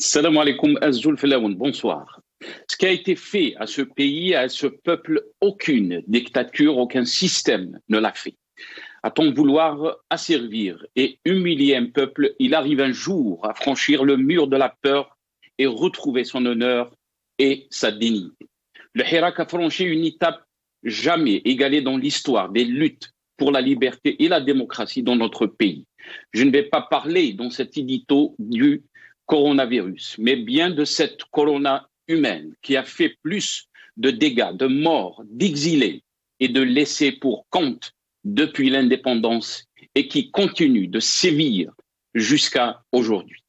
Salam alaikum Azul Filaoun, bonsoir. Ce qui a été fait à ce pays, à ce peuple, aucune dictature, aucun système ne l'a fait. A-t-on vouloir asservir et humilier un peuple, il arrive un jour à franchir le mur de la peur et retrouver son honneur et sa dignité. Le Hirak a franchi une étape jamais égalée dans l'histoire des luttes pour la liberté et la démocratie dans notre pays. Je ne vais pas parler dans cet édito du coronavirus, mais bien de cette corona humaine qui a fait plus de dégâts, de morts, d'exilés et de laissés pour compte depuis l'indépendance et qui continue de sévir jusqu'à aujourd'hui.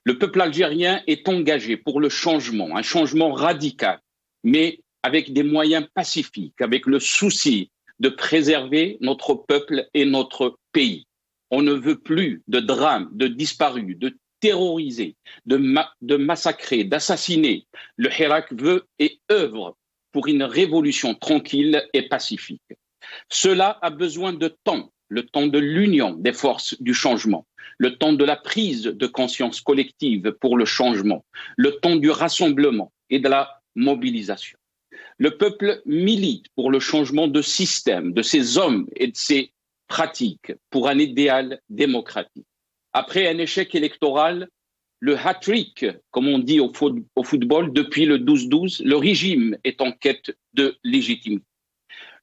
Le peuple algérien est engagé pour le changement, un changement radical, mais avec des moyens pacifiques, avec le souci de préserver notre peuple et notre pays. On ne veut plus de drames, de disparus, de terroriser, de massacrer, d'assassiner. Le Hirak veut et œuvre pour une révolution tranquille et pacifique. Cela a besoin de temps, le temps de l'union des forces du changement, le temps de la prise de conscience collective pour le changement, le temps du rassemblement et de la mobilisation. Le peuple milite pour le changement de système, de ses hommes et de ses pratiques, pour un idéal démocratique. Après un échec électoral, le hat-trick, comme on dit au football, depuis le 12-12, le régime est en quête de légitimité.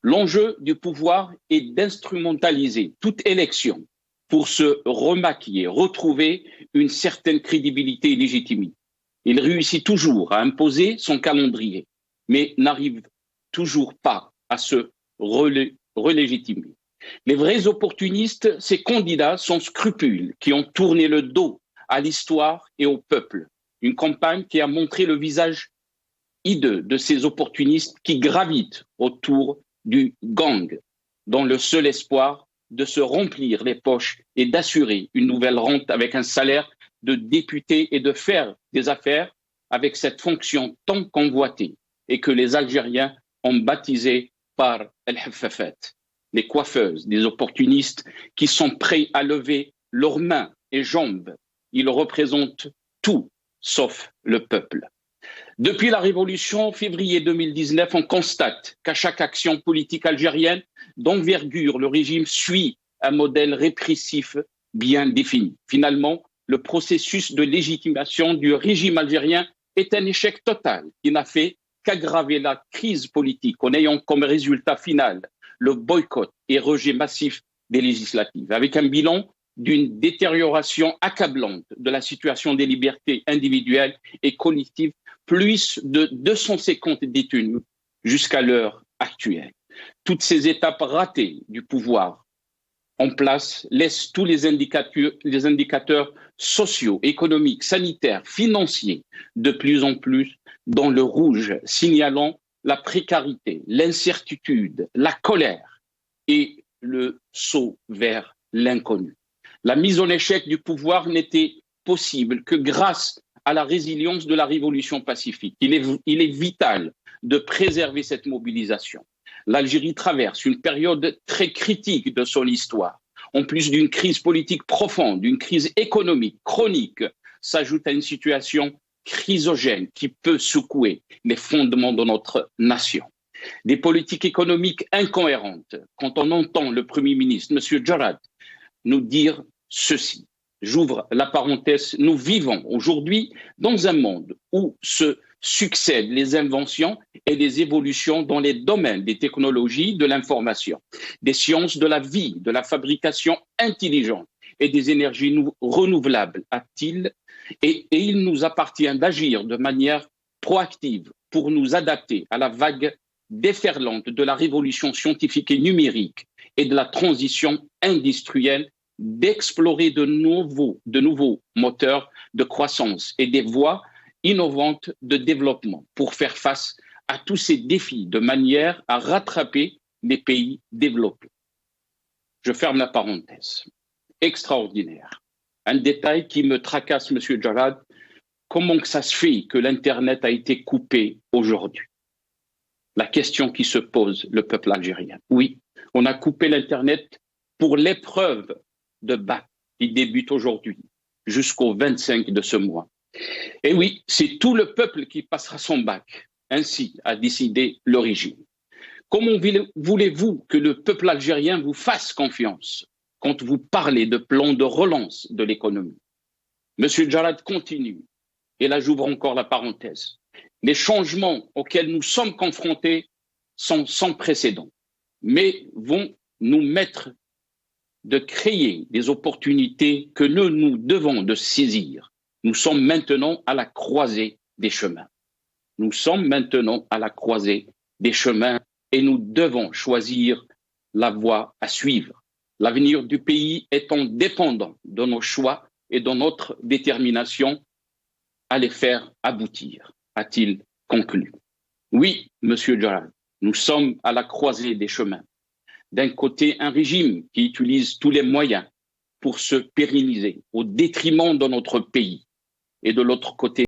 L'enjeu du pouvoir est d'instrumentaliser toute élection pour se remaquiller, retrouver une certaine crédibilité et légitimité. Il réussit toujours à imposer son calendrier, mais n'arrive toujours pas à se relégitimer. Les vrais opportunistes, ces candidats sans scrupules qui ont tourné le dos à l'histoire et au peuple. Une campagne qui a montré le visage hideux de ces opportunistes qui gravitent autour du gang, dans le seul espoir de se remplir les poches et d'assurer une nouvelle rente avec un salaire de député et de faire des affaires avec cette fonction tant convoitée et que les Algériens ont baptisée par El Hafafat, les coiffeuses, des opportunistes qui sont prêts à lever leurs mains et jambes. Ils représentent tout sauf le peuple. Depuis la révolution, février 2019, on constate qu'à chaque action politique algérienne d'envergure, le régime suit un modèle répressif bien défini. Finalement, le processus de légitimation du régime algérien est un échec total qui n'a fait qu'aggraver la crise politique en ayant comme résultat final le boycott et rejet massif des législatives, avec un bilan d'une détérioration accablante de la situation des libertés individuelles et collectives, plus de 250 détenus jusqu'à l'heure actuelle. Toutes ces étapes ratées du pouvoir en place laissent tous les indicateurs sociaux, économiques, sanitaires, financiers de plus en plus dans le rouge, signalant la précarité, l'incertitude, la colère et le saut vers l'inconnu. La mise en échec du pouvoir n'était possible que grâce à la résilience de la révolution pacifique. Il est vital de préserver cette mobilisation. L'Algérie traverse une période très critique de son histoire. En plus d'une crise politique profonde, d'une crise économique chronique, s'ajoute à une situation chrysogène qui peut secouer les fondements de notre nation. Des politiques économiques incohérentes. Quand on entend le Premier ministre, M. Jarrad, nous dire ceci. J'ouvre la parenthèse. Nous vivons aujourd'hui dans un monde où se succèdent les inventions et les évolutions dans les domaines des technologies, de l'information, des sciences de la vie, de la fabrication intelligente et des énergies renouvelables, a-t-il, et il nous appartient d'agir de manière proactive pour nous adapter à la vague déferlante de la révolution scientifique et numérique et de la transition industrielle, d'explorer de nouveaux moteurs de croissance et des voies innovantes de développement pour faire face à tous ces défis de manière à rattraper les pays développés. Je ferme la parenthèse. Extraordinaire. Un détail qui me tracasse, Monsieur Jarrad, comment que ça se fait que l'Internet a été coupé aujourd'hui? La question qui se pose, le peuple algérien. Oui, on a coupé l'Internet pour l'épreuve de bac qui débute aujourd'hui jusqu'au 25 de ce mois. Et oui, c'est tout le peuple qui passera son bac. Ainsi a décidé le régime. Comment voulez-vous que le peuple algérien vous fasse confiance quand vous parlez de plan de relance de l'économie? Monsieur Jarad continue, et là j'ouvre encore la parenthèse. Les changements auxquels nous sommes confrontés sont sans précédent, mais vont nous mettre de créer des opportunités que nous devons de saisir. Nous sommes maintenant à la croisée des chemins. Nous sommes maintenant à la croisée des chemins et nous devons choisir la voie à suivre. L'avenir du pays étant dépendant de nos choix et de notre détermination à les faire aboutir, a-t-il conclu. Oui, Monsieur Jarad, nous sommes à la croisée des chemins. D'un côté, un régime qui utilise tous les moyens pour se pérenniser au détriment de notre pays, et de l'autre côté,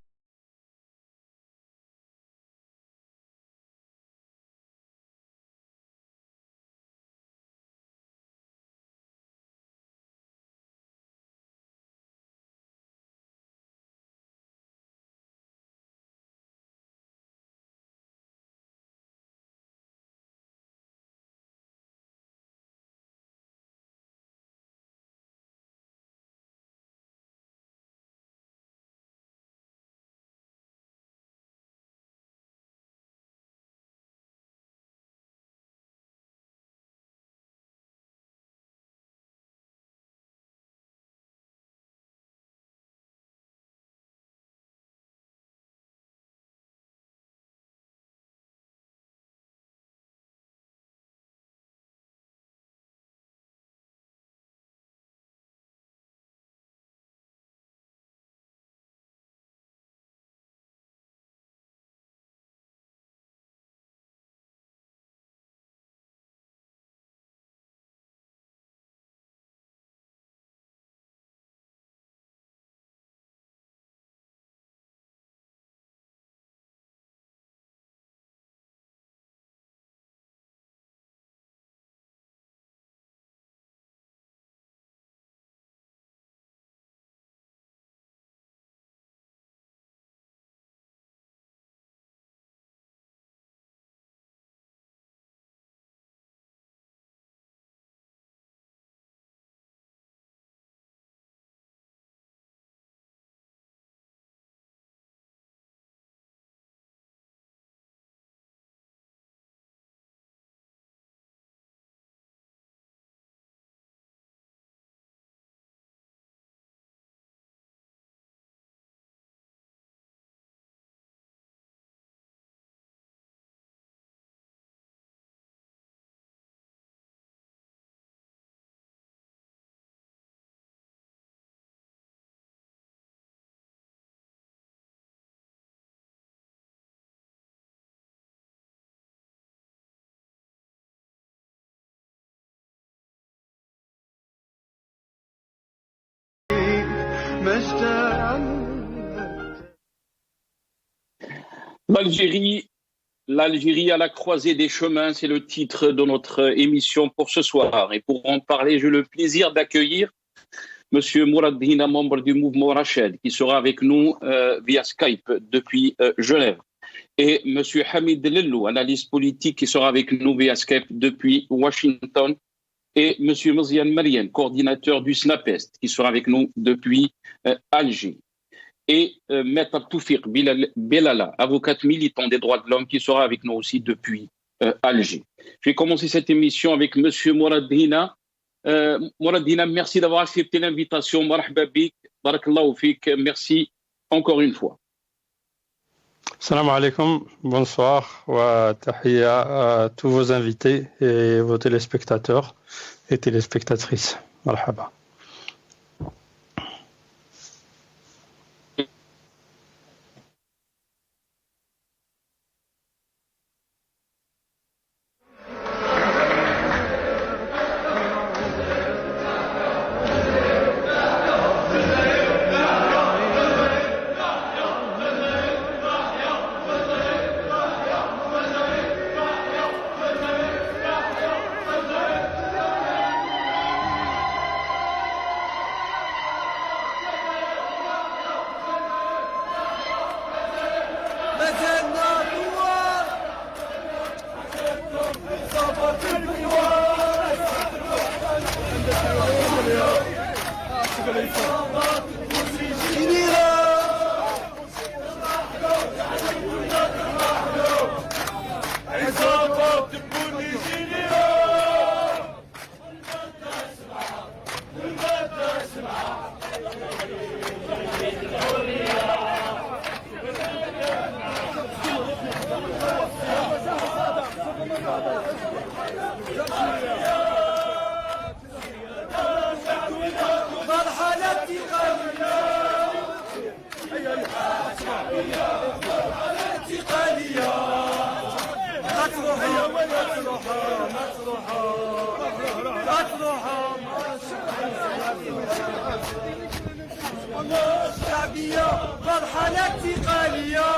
l'Algérie à la croisée des chemins, c'est le titre de notre émission pour ce soir. Et pour en parler, j'ai le plaisir d'accueillir Monsieur Mourad Hina, membre du mouvement Rached, qui sera avec nous via Skype depuis Genève. Et Monsieur Hamid Lellou, analyste politique, qui sera avec nous via Skype depuis Washington. Et Monsieur Mozian Marien, coordinateur du SNAPEST, qui sera avec nous depuis Alger. Et Maître Toufir Belala, avocate militant des droits de l'homme, qui sera avec nous aussi depuis Alger. Je vais commencer cette émission avec Monsieur Mourad Hina. Mourad Hina, merci d'avoir accepté l'invitation. Marhaba bik, barakallahu fik, merci encore une fois. Salam alaikum, bonsoir, wa tahiyya à tous vos invités et vos téléspectateurs et téléspectatrices. Marhaba. الشعبية مرحلة انتقالية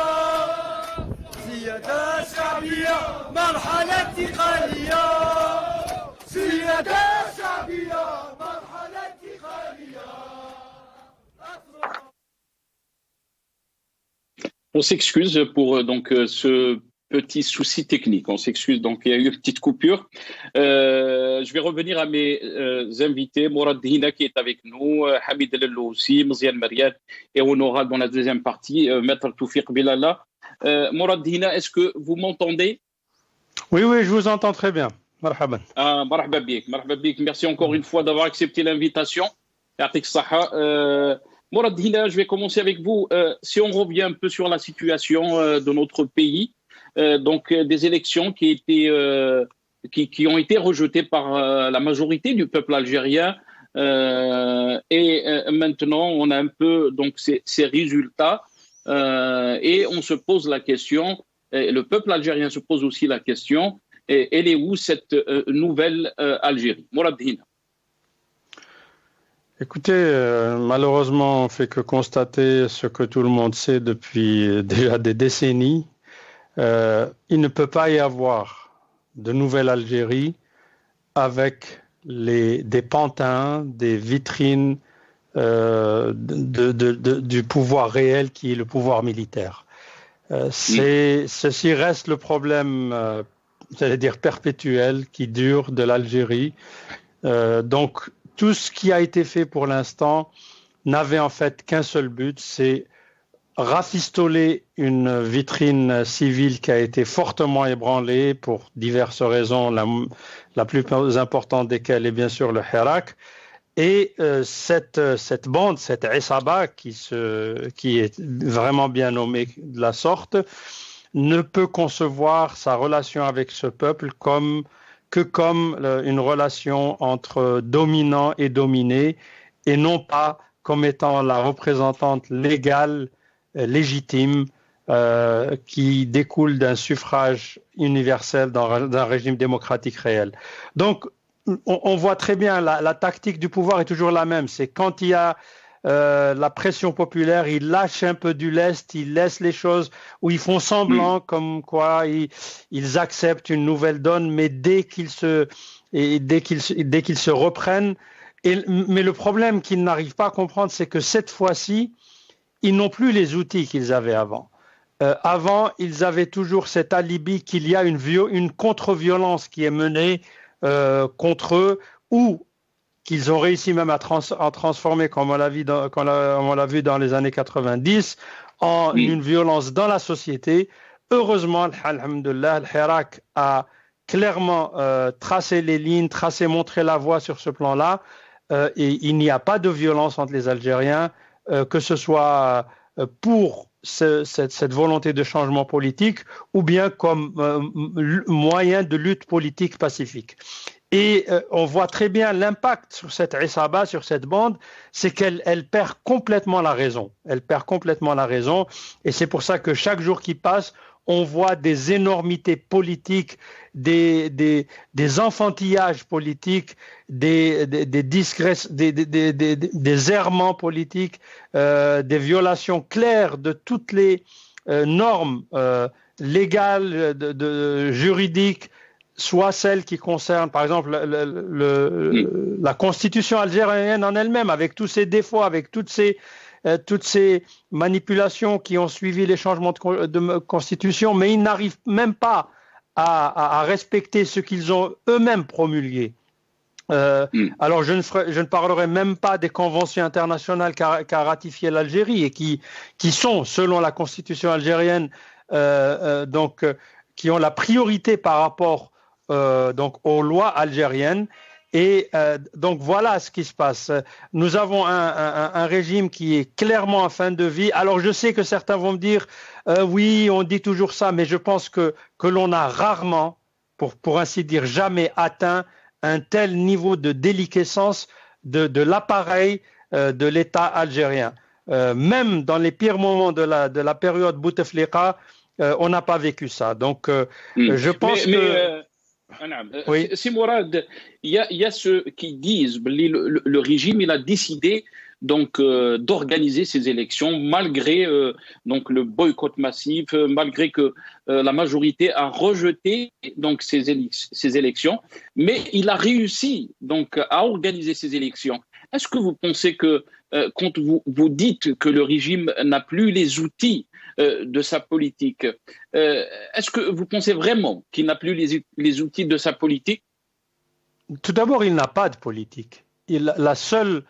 سيادة الشعبية مرحلة انتقالية سيادة الشعبية مرحلة انتقالية. On s'excuse pour ce petit souci technique. On s'excuse, donc il y a eu une petite coupure. Je vais revenir à mes invités. Mourad Hina qui est avec nous, Hamid Lello aussi, Mziane Mariat, et on aura dans la deuxième partie Maître Toufiq Bilala. Mourad Hina, est-ce que vous m'entendez? Oui, oui, je vous entends très bien. Marhaban. Marhaba bik, marhaba bik. Merci encore une fois d'avoir accepté l'invitation. Yatik Saha. Mourad Hina, je vais commencer avec vous. Si on revient un peu sur la situation de notre pays, donc des élections qui ont été rejetées par la majorité du peuple algérien, et maintenant on a un peu donc ces résultats, et on se pose la question, et le peuple algérien se pose aussi la question, elle est où cette nouvelle Algérie? Mourad Hina. Écoutez, malheureusement, on ne fait que constater ce que tout le monde sait depuis déjà des décennies. Il ne peut pas y avoir de nouvelle Algérie avec des pantins, des vitrines du pouvoir réel qui est le pouvoir militaire. Ceci reste le problème, j'allais dire perpétuel, qui dure de l'Algérie. Donc, tout ce qui a été fait pour l'instant n'avait en fait qu'un seul but, c'est rafistoler une vitrine civile qui a été fortement ébranlée pour diverses raisons, la plus importante desquelles est bien sûr le Hirak. Et cette bande, cette Issaba, qui est vraiment bien nommée de la sorte, ne peut concevoir sa relation avec ce peuple comme une relation entre dominant et dominé, et non pas comme étant la représentante légale, légitime, qui découle d'un suffrage universel d'un régime démocratique réel. Donc, on voit très bien, la tactique du pouvoir est toujours la même. C'est quand il y a la pression populaire, ils lâchent un peu du lest, ils laissent les choses où ils font semblant comme quoi ils acceptent une nouvelle donne, mais dès qu'ils se reprennent. Mais le problème qu'ils n'arrivent pas à comprendre, c'est que cette fois-ci, ils n'ont plus les outils qu'ils avaient avant. Avant, ils avaient toujours cet alibi qu'il y a une contre-violence qui est menée contre eux, ou qu'ils ont réussi même à transformer, comme on l'a vu dans les années 90, en une violence dans la société. Heureusement, alhamdoulilah, le Hirak a clairement tracé les lignes, montré la voie sur ce plan-là, et il n'y a pas de violence entre les Algériens, que ce soit pour cette volonté de changement politique ou bien comme moyen de lutte politique pacifique. Et on voit très bien l'impact sur cette Issaba, sur cette bande, c'est qu'elle perd complètement la raison. Elle perd complètement la raison, et c'est pour ça que chaque jour qui passe, on voit des énormités politiques, des enfantillages politiques, des errements politiques, des violations claires de toutes les normes légales, juridiques, soit celles qui concernent, par exemple, la constitution algérienne en elle-même, avec tous ses défauts, avec toutes ces manipulations qui ont suivi les changements de constitution, mais ils n'arrivent même pas à respecter ce qu'ils ont eux-mêmes promulgué. Alors je ne parlerai même pas des conventions internationales qu'a ratifié l'Algérie et qui sont, selon la constitution algérienne, qui ont la priorité par rapport aux lois algériennes. Et donc voilà ce qui se passe. Nous avons un régime qui est clairement en fin de vie. Alors je sais que certains vont me dire oui, on dit toujours ça, mais je pense que l'on a rarement, pour ainsi dire jamais, atteint un tel niveau de déliquescence de l'appareil de l'État algérien. Même dans les pires moments de la période Bouteflika, on n'a pas vécu ça. Donc je pense que... Oui. C'est Mourad, il y a ceux qui disent que le régime il a décidé donc d'organiser ces élections malgré donc le boycott massif, malgré que la majorité a rejeté donc ces élections, mais il a réussi donc à organiser ces élections. Est-ce que vous pensez que quand vous dites que le régime n'a plus les outils de sa politique, est-ce que vous pensez vraiment qu'il n'a plus les outils de sa politique? Tout d'abord, il n'a pas de politique. La seule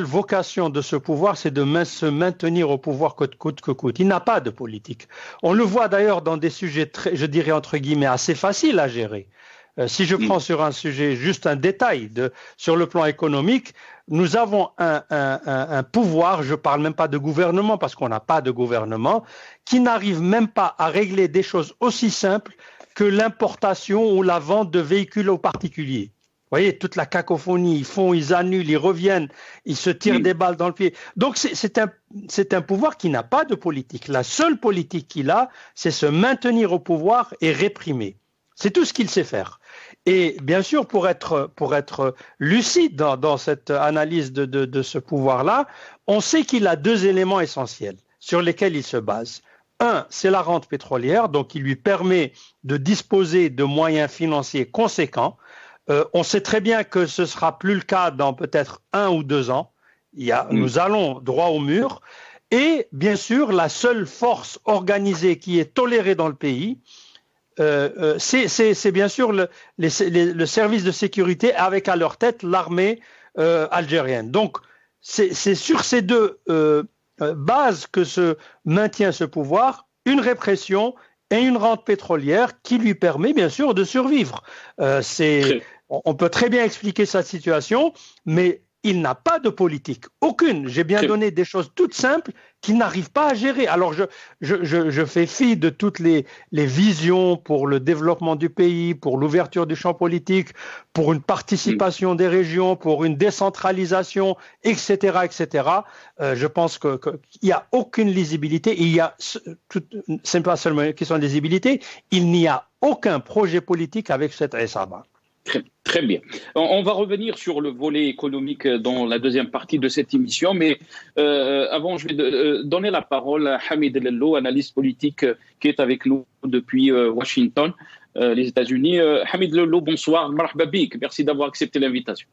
vocation de ce pouvoir, c'est de se maintenir au pouvoir coûte que coûte. Il n'a pas de politique. On le voit d'ailleurs dans des sujets, je dirais entre guillemets, assez faciles à gérer. Si je prends sur un sujet, juste un détail, sur le plan économique, nous avons un pouvoir, je ne parle même pas de gouvernement parce qu'on n'a pas de gouvernement, qui n'arrive même pas à régler des choses aussi simples que l'importation ou la vente de véhicules aux particuliers. Vous voyez, toute la cacophonie, ils font, ils annulent, ils reviennent, ils se tirent des balles dans le pied. Donc c'est un pouvoir qui n'a pas de politique. La seule politique qu'il a, c'est se maintenir au pouvoir et réprimer. C'est tout ce qu'il sait faire. Et bien sûr, pour être lucide dans cette analyse de ce pouvoir-là, on sait qu'il a deux éléments essentiels sur lesquels il se base. Un, c'est la rente pétrolière, donc il lui permet de disposer de moyens financiers conséquents. On sait très bien que ce ne sera plus le cas dans peut-être 1 ou 2 ans. Nous allons droit au mur. Et bien sûr, la seule force organisée qui est tolérée dans le pays, c'est bien sûr le service de sécurité avec à leur tête l'armée algérienne. Donc, c'est sur ces deux bases que se maintient ce pouvoir, une répression et une rente pétrolière qui lui permet bien sûr de survivre. On peut très bien expliquer sa situation, mais il n'a pas de politique, aucune. J'ai bien donné des choses toutes simples qu'il n'arrive pas à gérer. Alors je fais fi de toutes les visions pour le développement du pays, pour l'ouverture du champ politique, pour une participation des régions, pour une décentralisation, etc., etc. Je pense qu'il n'y a aucune lisibilité. C'est pas seulement une question de lisibilité, il n'y a aucun projet politique avec cette Essaba. Très bien. On va revenir sur le volet économique dans la deuxième partie de cette émission, mais avant, je vais donner la parole à Hamid Lello, analyste politique qui est avec nous depuis Washington, les États-Unis. Hamid Lello, bonsoir. Marhaba bik. Merci d'avoir accepté l'invitation.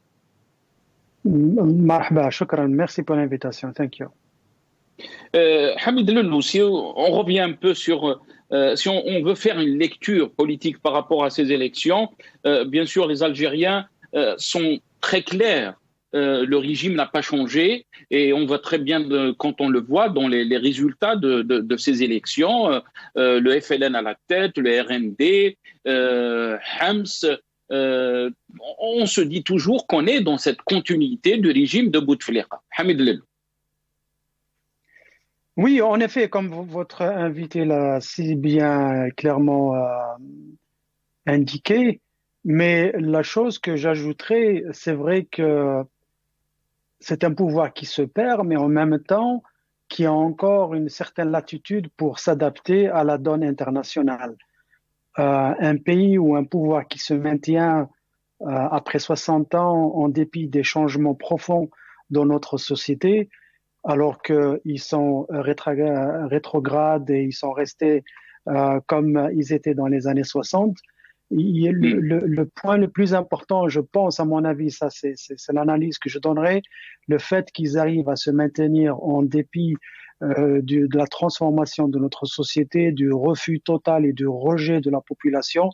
Marhaba, shukran. Merci pour l'invitation. Thank you. Hamid Lello, si on revient un peu sur... si on veut faire une lecture politique par rapport à ces élections, bien sûr, les Algériens sont très clairs. Le régime n'a pas changé et on voit très bien, quand on le voit, dans les résultats de ces élections, le FLN à la tête, le RND, Hams, on se dit toujours qu'on est dans cette continuité du régime de Bouteflika. Hamid Lello. Oui, en effet, comme votre invité l'a si bien clairement indiqué, mais la chose que j'ajouterais, c'est vrai que c'est un pouvoir qui se perd, mais en même temps qui a encore une certaine latitude pour s'adapter à la donne internationale. Un pays ou un pouvoir qui se maintient après 60 ans en dépit des changements profonds dans notre société, alors qu'ils sont rétrogrades et ils sont restés comme ils étaient dans les années 60. Le point le plus important, je pense, à mon avis, ça c'est l'analyse que je donnerai, le fait qu'ils arrivent à se maintenir en dépit de la transformation de notre société, du refus total et du rejet de la population,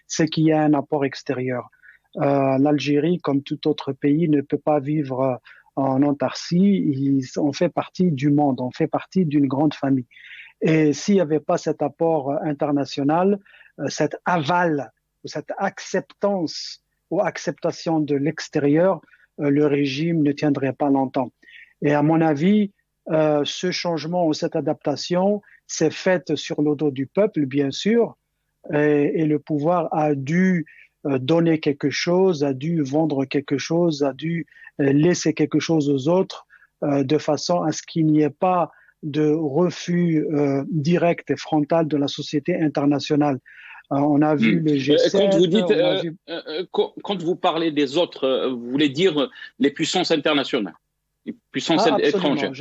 c'est qu'il y a un apport extérieur. L'Algérie, comme tout autre pays, ne peut pas vivre en autarcie. On fait partie du monde, on fait partie d'une grande famille. Et s'il n'y avait pas cet apport international, cet aval, cette acceptance ou acceptation de l'extérieur, le régime ne tiendrait pas longtemps. Et à mon avis, ce changement ou cette adaptation s'est faite sur le dos du peuple, bien sûr, et le pouvoir a dû donner quelque chose, a dû vendre quelque chose, a dû laisser quelque chose aux autres, de façon à ce qu'il n'y ait pas de refus direct et frontal de la société internationale. On a vu le Quand vous G7, dites, on a vu... quand vous parlez des autres, vous voulez dire les puissances internationales, les puissances étrangères.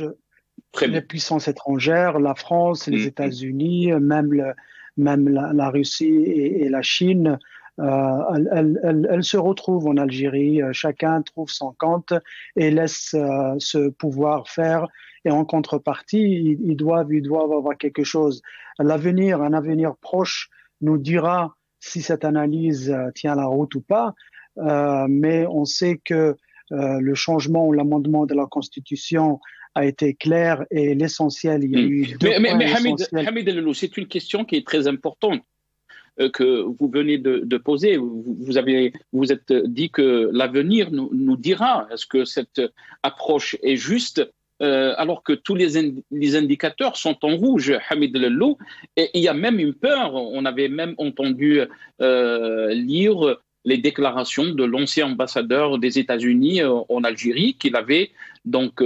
Très Les bien. puissances étrangères, la France, les États-Unis, même la Russie et la Chine, elles se retrouvent en Algérie. Chacun trouve son compte et laisse ce pouvoir faire. Et en contrepartie, ils doivent avoir quelque chose. Un avenir proche nous dira si cette analyse tient la route ou pas. Mais on sait que le changement ou l'amendement de la Constitution a été clair et l'essentiel, il y a eu deux points essentiels. Hamid El-Lou, c'est une question qui est très importante que vous venez de poser. Vous êtes dit que l'avenir nous dira est-ce que cette approche est juste alors que tous les indicateurs sont en rouge, Hamid El-Lou, et il y a même une peur. On avait même entendu lire les déclarations de l'ancien ambassadeur des États-Unis en Algérie, qu'il avait donc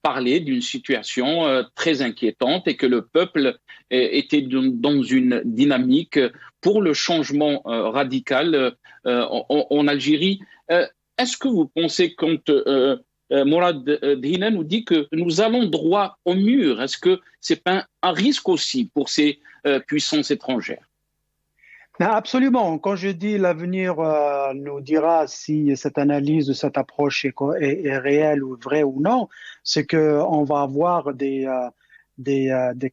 parlé d'une situation très inquiétante et que le peuple était dans une dynamique pour le changement radical en Algérie. Est-ce que vous pensez, quand Mourad Dhina nous dit que nous allons droit au mur, est-ce que ce n'est pas un risque aussi pour ces puissances étrangères? Absolument. Quand je dis l'avenir nous dira si cette analyse, cette approche est réelle ou vraie ou non, c'est que on va avoir des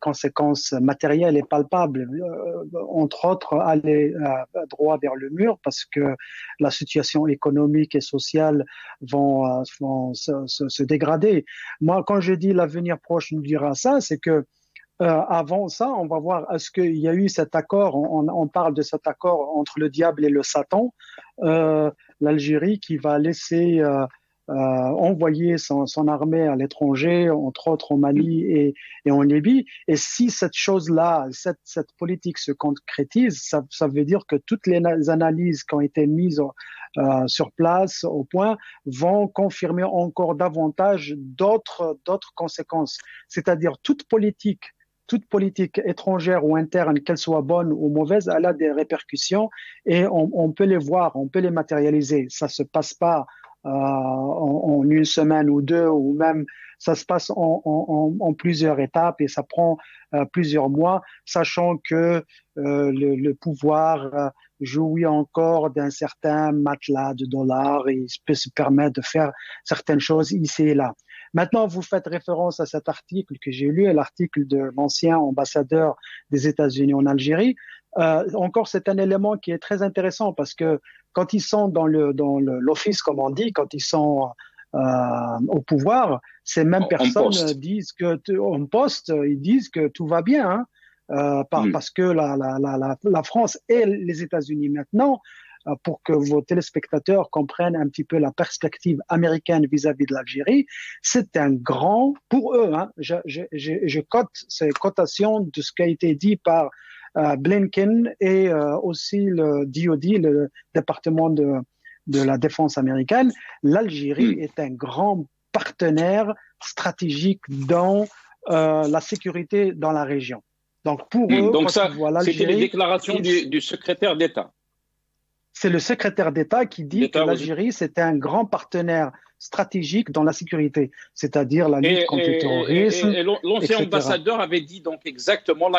conséquences matérielles et palpables, entre autres aller droit vers le mur parce que la situation économique et sociale vont se dégrader. Moi, quand je dis l'avenir proche nous dira ça, c'est que avant ça, on va voir est-ce qu'il y a eu cet accord, on parle de cet accord entre le diable et le Satan, l'Algérie qui va laisser envoyer son armée à l'étranger, entre autres au Mali et en Libye. Et si cette chose-là, cette politique se concrétise, ça veut dire que toutes les analyses qui ont été mises sur place, au point, vont confirmer encore davantage d'autres conséquences. C'est-à-dire toute politique étrangère ou interne, qu'elle soit bonne ou mauvaise, elle a des répercussions et on peut les voir, on peut les matérialiser. Ça se passe pas en une semaine ou deux, ou même ça se passe en plusieurs étapes et ça prend plusieurs mois, sachant que le pouvoir jouit encore d'un certain matelas de dollars et il peut se permettre de faire certaines choses ici et là. Maintenant, vous faites référence à cet article que j'ai lu, l'article de l'ancien ambassadeur des États-Unis en Algérie. Encore, c'est un élément qui est très intéressant parce que quand ils sont dans l'office, comme on dit, quand ils sont au pouvoir, ces mêmes personnes disent que en poste, ils disent que tout va bien, parce que la France et les États-Unis maintenant, pour que vos téléspectateurs comprennent un petit peu la perspective américaine vis-à-vis de l'Algérie, c'est un grand, pour eux, je cote ces cotations de ce qui a été dit par Blinken et aussi le DoD, le département de la défense américaine. L'Algérie est un grand partenaire stratégique dans la sécurité dans la région. Donc pour eux, donc ça, c'était les déclarations du secrétaire d'État. C'est le secrétaire d'État qui dit que l'Algérie, c'est un grand partenaire stratégique dans la sécurité, c'est-à-dire la lutte contre le terrorisme. Et l'ancien ambassadeur avait dit donc exactement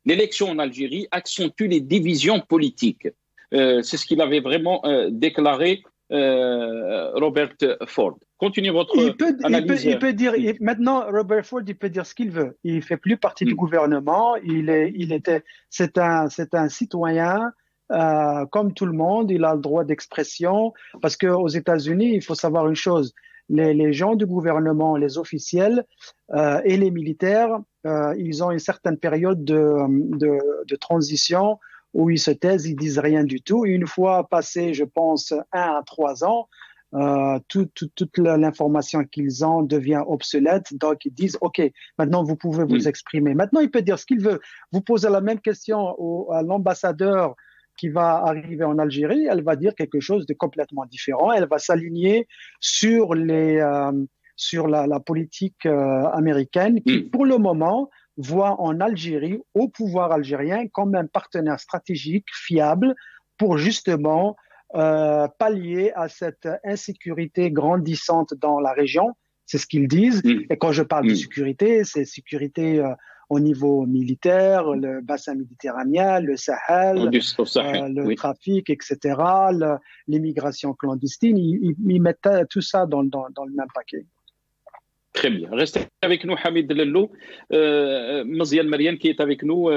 l'élection en Algérie accentue les divisions politiques. C'est ce qu'il avait vraiment déclaré Robert Ford. Continuez votre analyse. Il peut dire maintenant Robert Ford, il peut dire ce qu'il veut. Il fait plus partie du gouvernement. C'est un citoyen. Comme tout le monde, il a le droit d'expression parce que aux États-Unis, il faut savoir une chose, les gens du gouvernement, les officiels et les militaires, ils ont une certaine période de transition où ils se taisent, ils disent rien du tout. Une fois passé, je pense, 1 à 3 ans, toute l'information qu'ils ont devient obsolète. Donc, ils disent, OK, maintenant, vous pouvez vous exprimer. Maintenant, il peut dire ce qu'il veut. Vous posez la même question à l'ambassadeur qui va arriver en Algérie, elle va dire quelque chose de complètement différent. Elle va s'aligner sur la politique américaine qui, pour le moment, voit en Algérie, au pouvoir algérien, comme un partenaire stratégique fiable pour justement pallier à cette insécurité grandissante dans la région. C'est ce qu'ils disent. Et quand je parle de sécurité, c'est sécurité au niveau militaire, le bassin méditerranéen, le Sahel, le trafic, etc., l'immigration clandestine. Ils mettent tout ça dans le même paquet. Très bien. Restez avec nous, Hamid Lello. Mziane Mariane qui est avec nous.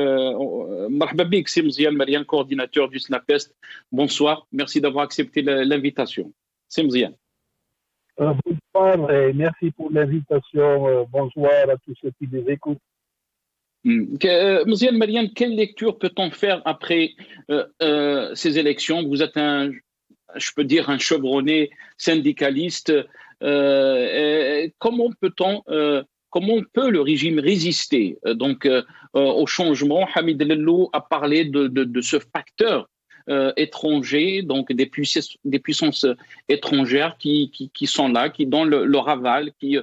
Marhaba bik, c'est Mziane Mariane, coordinateur du SNAPEST. Bonsoir. Merci d'avoir accepté l'invitation. C'est Mziane. Bonsoir et merci pour l'invitation. Bonsoir à tous ceux qui nous écoutent. Mziane Mariane, quelle lecture peut-on faire après ces élections? Vous êtes je peux dire, un chevronné syndicaliste. Comment peut le régime résister au changement? Hamid Lello a parlé de ce facteur étranger, donc des puissances étrangères qui sont là, qui donnent leur aval, qui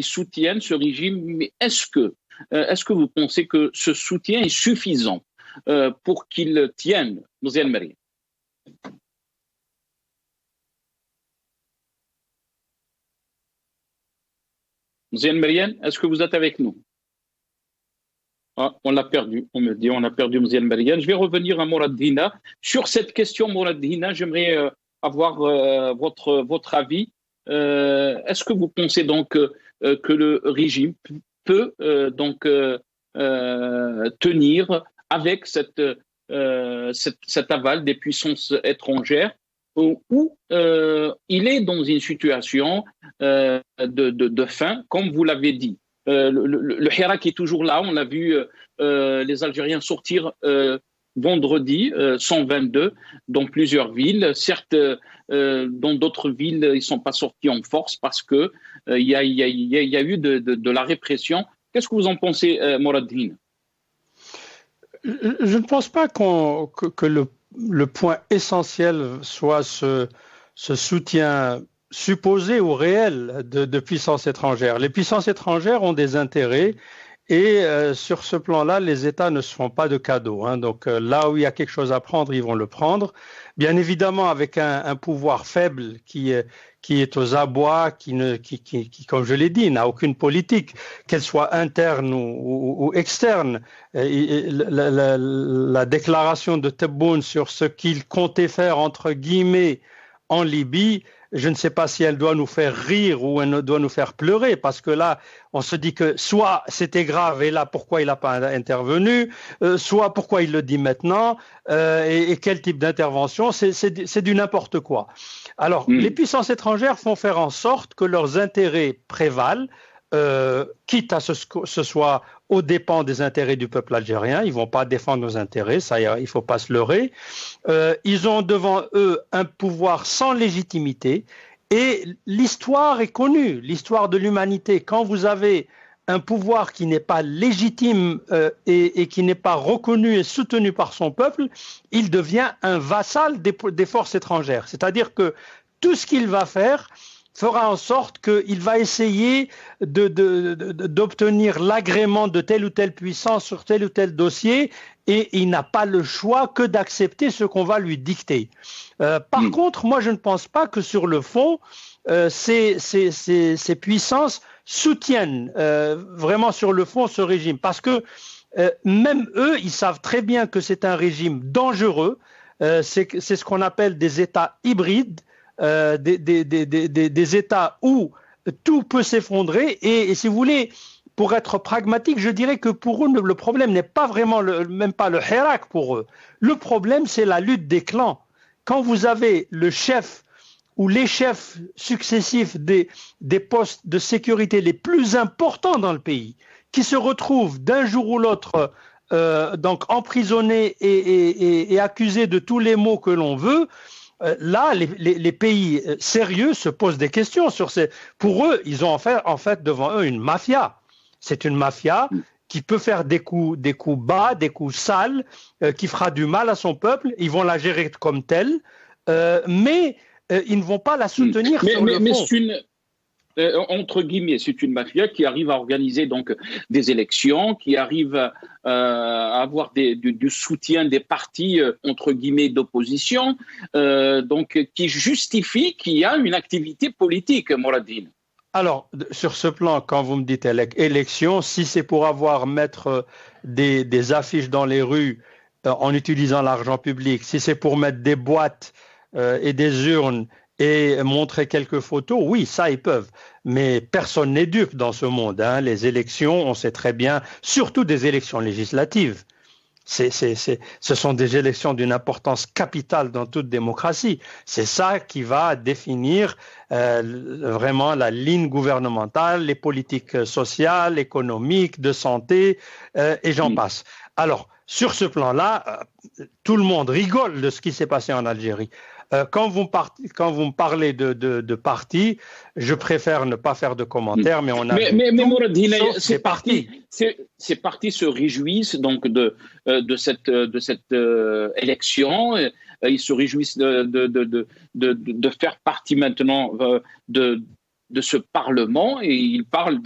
soutiennent ce régime. Mais est-ce que vous pensez que ce soutien est suffisant pour qu'il tienne, Mziane Mariane? Mziane Mariane, est-ce que vous êtes avec nous? On l'a perdu, on me dit, on a perdu Mziane Mariane. Je vais revenir à Mourad Dina. Sur cette question, Mourad Dina, j'aimerais avoir votre avis. Est-ce que vous pensez donc que le régime peut tenir avec cet aval des puissances étrangères, où il est dans une situation de faim, comme vous l'avez dit. Le Hirak est toujours là. On a vu les Algériens sortir vendredi 122 dans plusieurs villes. Certes, dans d'autres villes, ils ne sont pas sortis en force parce qu'il y a eu de la répression. Qu'est-ce que vous en pensez, Mourad Dina? Je ne pense pas que le point essentiel soit ce soutien supposé ou réel de puissances étrangères. Les puissances étrangères ont des intérêts et sur ce plan-là, les États ne se font pas de cadeaux. Donc là où il y a quelque chose à prendre, ils vont le prendre. Bien évidemment, avec un pouvoir faible qui est aux abois, qui, comme je l'ai dit, n'a aucune politique, qu'elle soit interne ou externe. La déclaration de Tebboune sur ce qu'il comptait faire, entre guillemets, en Libye, je ne sais pas si elle doit nous faire rire ou elle doit nous faire pleurer, parce que là, on se dit que soit c'était grave et là, pourquoi il n'a pas intervenu, soit pourquoi il le dit maintenant, et quel type d'intervention, c'est du n'importe quoi. Alors, les puissances étrangères font faire en sorte que leurs intérêts prévalent, quitte à ce que ce soit aux dépens des intérêts du peuple algérien. Ils ne vont pas défendre nos intérêts, ça, il ne faut pas se leurrer. Ils ont devant eux un pouvoir sans légitimité et l'histoire est connue, l'histoire de l'humanité. Quand vous avez un pouvoir qui n'est pas légitime et qui n'est pas reconnu et soutenu par son peuple, il devient un vassal des forces étrangères. C'est-à-dire que tout ce qu'il va faire fera en sorte qu'il va essayer d'obtenir l'agrément de telle ou telle puissance sur tel ou tel dossier et il n'a pas le choix que d'accepter ce qu'on va lui dicter. Par contre, moi je ne pense pas que sur le fond, ces puissances soutiennent vraiment sur le fond ce régime parce que même eux, ils savent très bien que c'est un régime dangereux, c'est ce qu'on appelle des États hybrides, des États où tout peut s'effondrer et si vous voulez, pour être pragmatique, je dirais que pour eux, le problème n'est pas vraiment même pas le Hirak pour eux. Le problème, c'est la lutte des clans. Quand vous avez le chef ou les chefs successifs des postes de sécurité les plus importants dans le pays, qui se retrouvent d'un jour ou l'autre donc emprisonnés et accusés de tous les maux que l'on veut, là, les pays sérieux se posent des questions sur ces. Pour eux, ils ont en fait devant eux une mafia. C'est une mafia qui peut faire des coups bas, des coups sales, qui fera du mal à son peuple. Ils vont la gérer comme telle, mais ils ne vont pas la soutenir sur le fond. entre guillemets, c'est une mafia qui arrive à organiser donc des élections, qui arrive à avoir du soutien des partis entre guillemets d'opposition, donc qui justifie qu'il y a une activité politique, Moradine. Alors, sur ce plan, quand vous me dites élection, si c'est pour mettre des affiches dans les rues en utilisant l'argent public, si c'est pour mettre des boîtes et des urnes et montrer quelques photos, oui, ça, ils peuvent. Mais personne n'est dupe dans ce monde, hein. Les élections, on sait très bien, surtout des élections législatives. Ce sont des élections d'une importance capitale dans toute démocratie. C'est ça qui va définir vraiment la ligne gouvernementale, les politiques sociales, économiques, de santé, et j'en passe. Alors, sur ce plan-là, tout le monde rigole de ce qui s'est passé en Algérie. Quand vous me parlez de partis, je préfère ne pas faire de commentaires, mais on a. Mais Mouradine, ces partis se réjouissent donc de cette élection. Ils se réjouissent de faire partie maintenant de ce Parlement et ils parlent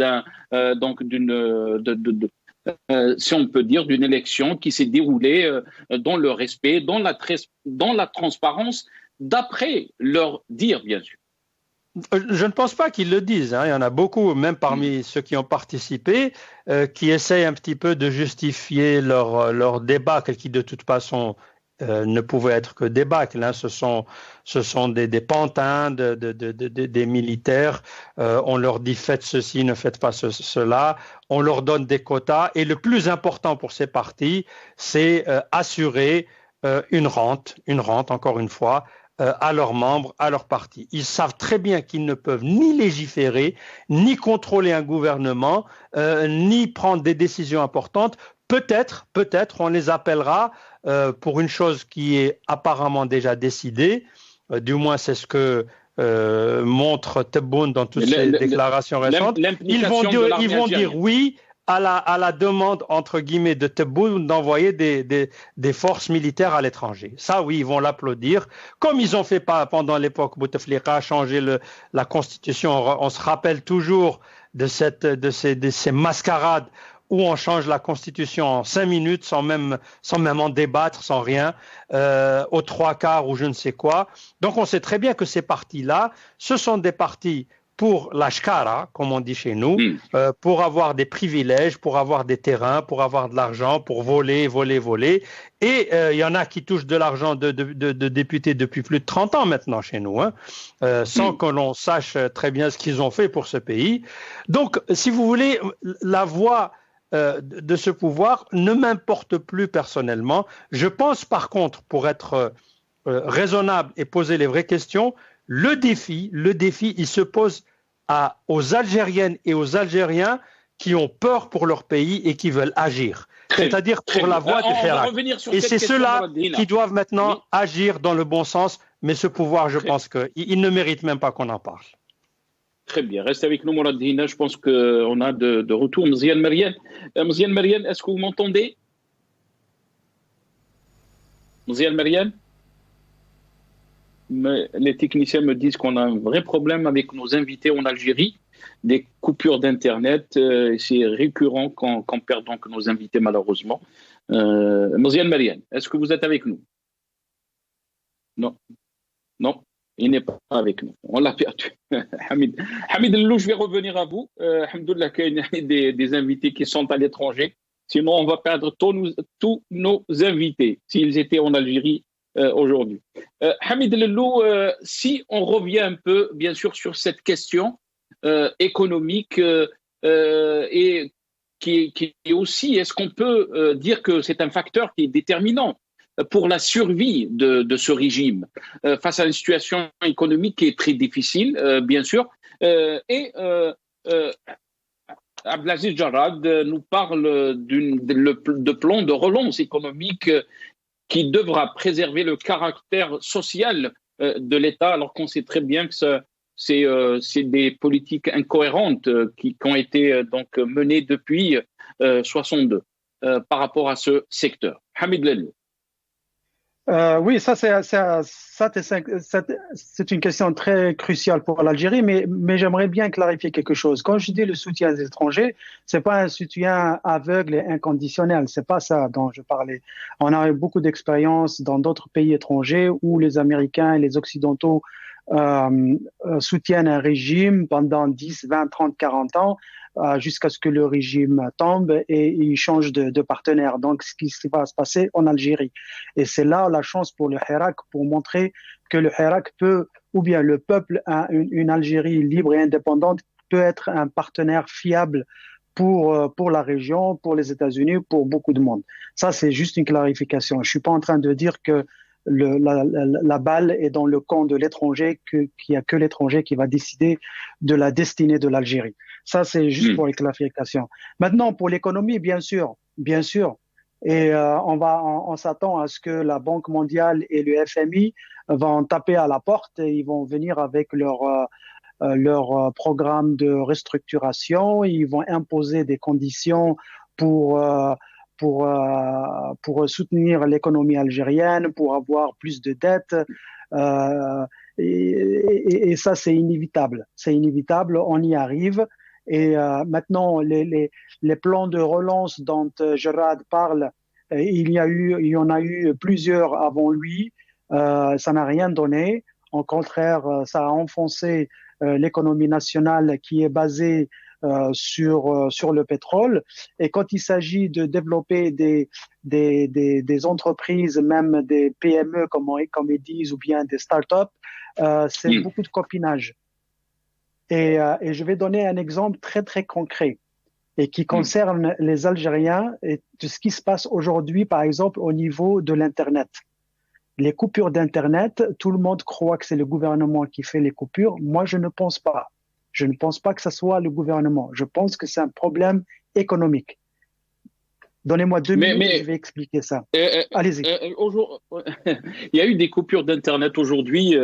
si on peut dire, d'une élection qui s'est déroulée dans le respect, dans la transparence, d'après leur dire, bien sûr. Je ne pense pas qu'ils le disent, hein. Il y en a beaucoup, même parmi ceux qui ont participé, qui essayent un petit peu de justifier leur débâcle, qui de toute façon ne pouvait être que débâcle, hein. Ce sont des pantins, des militaires. On leur dit faites ceci, ne faites pas cela. On leur donne des quotas. Et le plus important pour ces partis, c'est assurer une rente, encore une fois, à leurs membres, à leur parti. Ils savent très bien qu'ils ne peuvent ni légiférer, ni contrôler un gouvernement, ni prendre des décisions importantes. Peut-être, on les appellera pour une chose qui est apparemment déjà décidée. Du moins, c'est ce que montre Tebboune dans toutes ses déclarations récentes. Ils vont dire oui à la demande, entre guillemets, de Tebboune d'envoyer des forces militaires à l'étranger. Ça, oui, ils vont l'applaudir. Comme ils ont fait pas pendant l'époque Bouteflika, changer la constitution. On se rappelle toujours de ces mascarades où on change la constitution en 5 minutes sans même en débattre, sans rien, aux 3/4 ou je ne sais quoi. Donc on sait très bien que ces partis-là, ce sont des partis pour la shkara, comme on dit chez nous, pour avoir des privilèges, pour avoir des terrains, pour avoir de l'argent, pour voler. Et il y en a qui touchent de l'argent de députés depuis plus de 30 ans maintenant chez nous, hein, sans que l'on sache très bien ce qu'ils ont fait pour ce pays. Donc, si vous voulez, la voie de ce pouvoir ne m'importe plus personnellement. Je pense par contre, pour être raisonnable et poser les vraies questions, le défi, il se pose aux Algériennes et aux Algériens qui ont peur pour leur pays et qui veulent agir. C'est-à-dire pour la voie du Hirak. Et c'est ceux-là qui doivent maintenant agir dans le bon sens. Mais ce pouvoir, je pense qu'il ne mérite même pas qu'on en parle. Très bien. Reste avec nous, Mouradine. Je pense qu'on a de retour Mziane Mariane. Mziane Mariane, est-ce que vous m'entendez? Mziane Mariane? Les techniciens me disent qu'on a un vrai problème avec nos invités en Algérie, des coupures d'Internet. C'est récurrent qu'on perd donc nos invités, malheureusement. Mziane Mariane, est-ce que vous êtes avec nous? Non, il n'est pas avec nous. On l'a perdu. Hamid Lelou, je vais revenir à vous. Alhamdoulilah, qu'il y a des invités qui sont à l'étranger. Sinon, on va perdre tous nos invités s'ils étaient en Algérie aujourd'hui. Hamid Lelou, si on revient un peu, bien sûr, sur cette question économique et qui est aussi, est-ce qu'on peut dire que c'est un facteur qui est déterminant pour la survie de ce régime face à une situation économique qui est très difficile, bien sûr. Abdelaziz Jarrad nous parle de plan de relance économique qui devra préserver le caractère social de l'État, alors qu'on sait très bien que c'est des politiques incohérentes qui ont été donc menées depuis 62 par rapport à ce secteur. Hamid Lelou. Oui, c'est une question très cruciale pour l'Algérie, mais j'aimerais bien clarifier quelque chose. Quand je dis le soutien des étrangers, c'est pas un soutien aveugle et inconditionnel. C'est pas ça dont je parlais. On a eu beaucoup d'expériences dans d'autres pays étrangers où les Américains et les Occidentaux soutiennent un régime pendant 10, 20, 30, 40 ans jusqu'à ce que le régime tombe et il change de partenaire. Donc, ce qui va se passer en Algérie. Et c'est là la chance pour le Hirak pour montrer que le Hirak peut, ou bien le peuple, une Algérie libre et indépendante peut être un partenaire fiable pour la région, pour les États-Unis, pour beaucoup de monde. Ça, c'est juste une clarification. Je suis pas en train de dire que la balle est dans le camp de l'étranger, qu'il n'y a que l'étranger qui va décider de la destinée de l'Algérie. Ça, c'est juste pour les clarifications. Maintenant, pour l'économie, bien sûr, bien sûr. Et on s'attend à ce que la Banque mondiale et le FMI vont taper à la porte et ils vont venir avec leur programme de restructuration. Ils vont imposer des conditions pour pour soutenir l'économie algérienne, pour avoir plus de dettes. Et ça, c'est inévitable. C'est inévitable, on y arrive. Et maintenant, les plans de relance dont Gérard parle, il y en a eu plusieurs avant lui. Ça n'a rien donné. Au contraire, ça a enfoncé l'économie nationale qui est basée sur le pétrole. Et quand il s'agit de développer des entreprises, même des PME, comme ils disent, ou bien des startups, c'est beaucoup de copinage. Et je vais donner un exemple très, très concret et qui concerne les Algériens et de ce qui se passe aujourd'hui, par exemple, au niveau de l'Internet. Les coupures d'Internet, tout le monde croit que c'est le gouvernement qui fait les coupures. Moi, je ne pense pas. Je ne pense pas que ce soit le gouvernement. Je pense que c'est un problème économique. Donnez-moi 2 minutes, je vais expliquer ça. Allez-y. Il y a eu des coupures d'Internet aujourd'hui,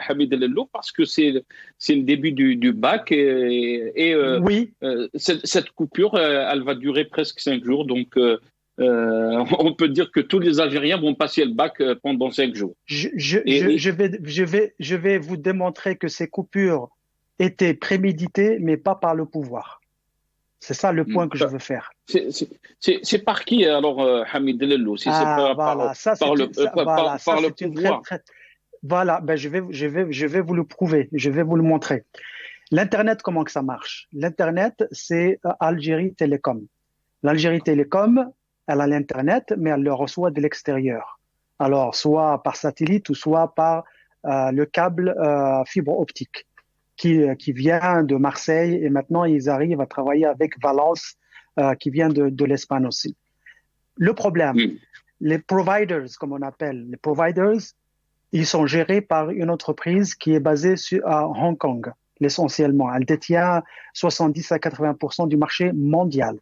Hamid El-Lou, parce que c'est le début du bac. Oui. Cette coupure, elle va durer presque 5 jours. Donc, on peut dire que tous les Algériens vont passer le bac pendant 5 jours. Je vais vous démontrer que ces coupures étaient préméditées, mais pas par le pouvoir. C'est ça le point que je veux faire. C'est par qui alors, Hamid El-Lou, si c'est pas par le pouvoir? Voilà, ben je vais vous le prouver, je vais vous le montrer. L'Internet, comment que ça marche? L'Internet, c'est Algérie Télécom. L'Algérie Télécom, elle a l'Internet, mais elle le reçoit de l'extérieur. Alors, soit par satellite ou soit par le câble fibre optique qui vient de Marseille et maintenant ils arrivent à travailler avec Valence qui vient de l'Espagne aussi. Le problème, les providers, comme on appelle, les providers, ils sont gérés par une entreprise qui est basée à Hong Kong, essentiellement. Elle détient 70 à 80% du marché mondial.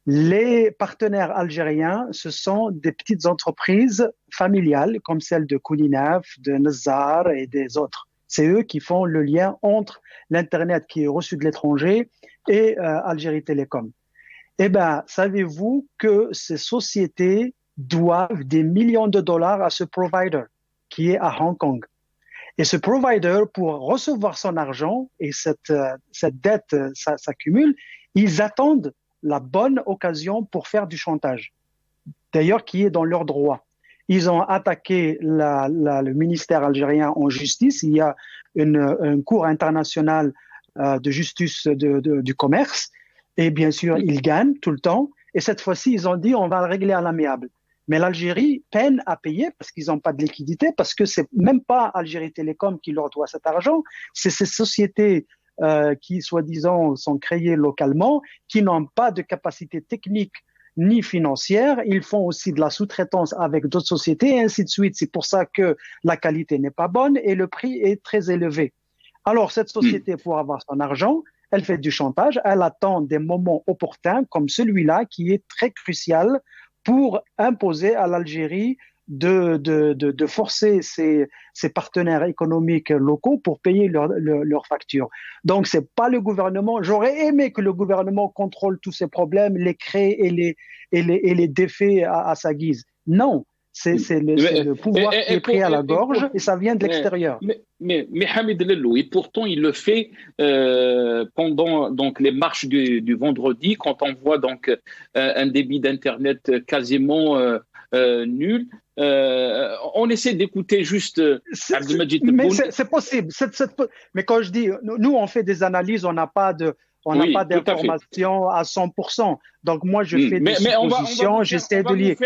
Les partenaires algériens, ce sont des petites entreprises familiales comme celle de Koulinef, de Nazar et des autres. C'est eux qui font le lien entre l'Internet qui est reçu de l'étranger et Algérie Télécom. Eh bien, savez-vous que ces sociétés doivent des millions de dollars à ce provider qui est à Hong Kong. Et ce provider, pour recevoir son argent, et cette dette s'accumule, ils attendent la bonne occasion pour faire du chantage. D'ailleurs, qui est dans leur droit. Ils ont attaqué le ministère algérien en justice. Il y a une cour internationale de justice du commerce. Et bien sûr, ils gagnent tout le temps. Et cette fois-ci, ils ont dit on va le régler à l'amiable. Mais l'Algérie peine à payer parce qu'ils n'ont pas de liquidité, parce que c'est même pas Algérie Télécom qui leur doit cet argent. C'est ces sociétés qui, soi-disant, sont créées localement, qui n'ont pas de capacité technique ni financière. Ils font aussi de la sous-traitance avec d'autres sociétés et ainsi de suite. C'est pour ça que la qualité n'est pas bonne et le prix est très élevé. Alors, cette société, pour avoir son argent, elle fait du chantage. Elle attend des moments opportuns comme celui-là qui est très crucial pour imposer à l'Algérie de forcer ses partenaires économiques locaux pour payer leurs factures. Donc, c'est pas le gouvernement. J'aurais aimé que le gouvernement contrôle tous ces problèmes, les crée et les défait à sa guise. Non, c'est le pouvoir qui est pris à la gorge et ça vient de l'extérieur. Mais Hamid Lello, et pourtant il le fait pendant donc les marches du vendredi, quand on voit donc un débit d'internet quasiment nul. On essaie d'écouter juste Abdelmajid Tebboune. Mais c'est possible. Mais quand je dis, nous on fait des analyses, on n'a pas d'informations à 100%. Donc moi je fais des suppositions, j'essaie de lire.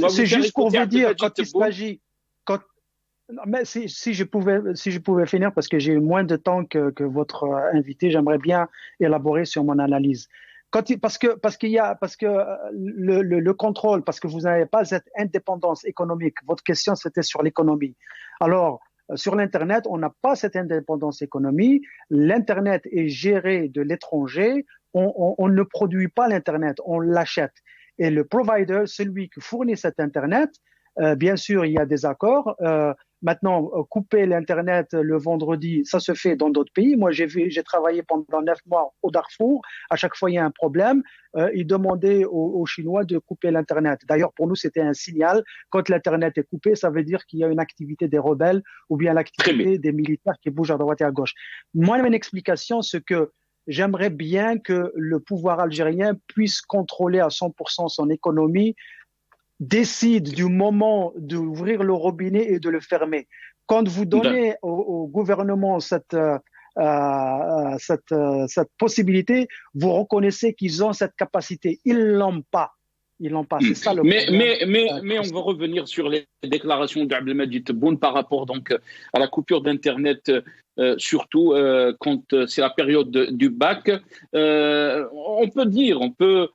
C'est juste pour vous dire quand il s'agit. Mais si je pouvais finir, parce que j'ai moins de temps que votre invité, j'aimerais bien élaborer sur mon analyse. Parce que le contrôle, parce que vous n'avez pas cette indépendance économique. Votre question c'était sur l'économie. Alors sur l'internet, on n'a pas cette indépendance économique. L'internet est géré de l'étranger. On ne produit pas l'internet, on l'achète. Et le provider, celui qui fournit cet internet, bien sûr, il y a des accords. Maintenant, couper l'Internet le vendredi, ça se fait dans d'autres pays. Moi, j'ai travaillé pendant 9 mois au Darfour. À chaque fois, il y a un problème. Ils demandaient aux Chinois de couper l'Internet. D'ailleurs, pour nous, c'était un signal. Quand l'Internet est coupé, ça veut dire qu'il y a une activité des rebelles ou bien l'activité des militaires qui bougent à droite et à gauche. Moi, mon explication, c'est que j'aimerais bien que le pouvoir algérien puisse contrôler à 100% son économie, décide du moment d'ouvrir le robinet et de le fermer. Quand vous donnez au gouvernement cette possibilité, vous reconnaissez qu'ils ont cette capacité. Ils l'ont pas. C'est ça le problème. Mais on va revenir sur les déclarations d'Abdelmajid Tebboune par rapport donc à la coupure d'Internet, surtout quand c'est la période du bac. On peut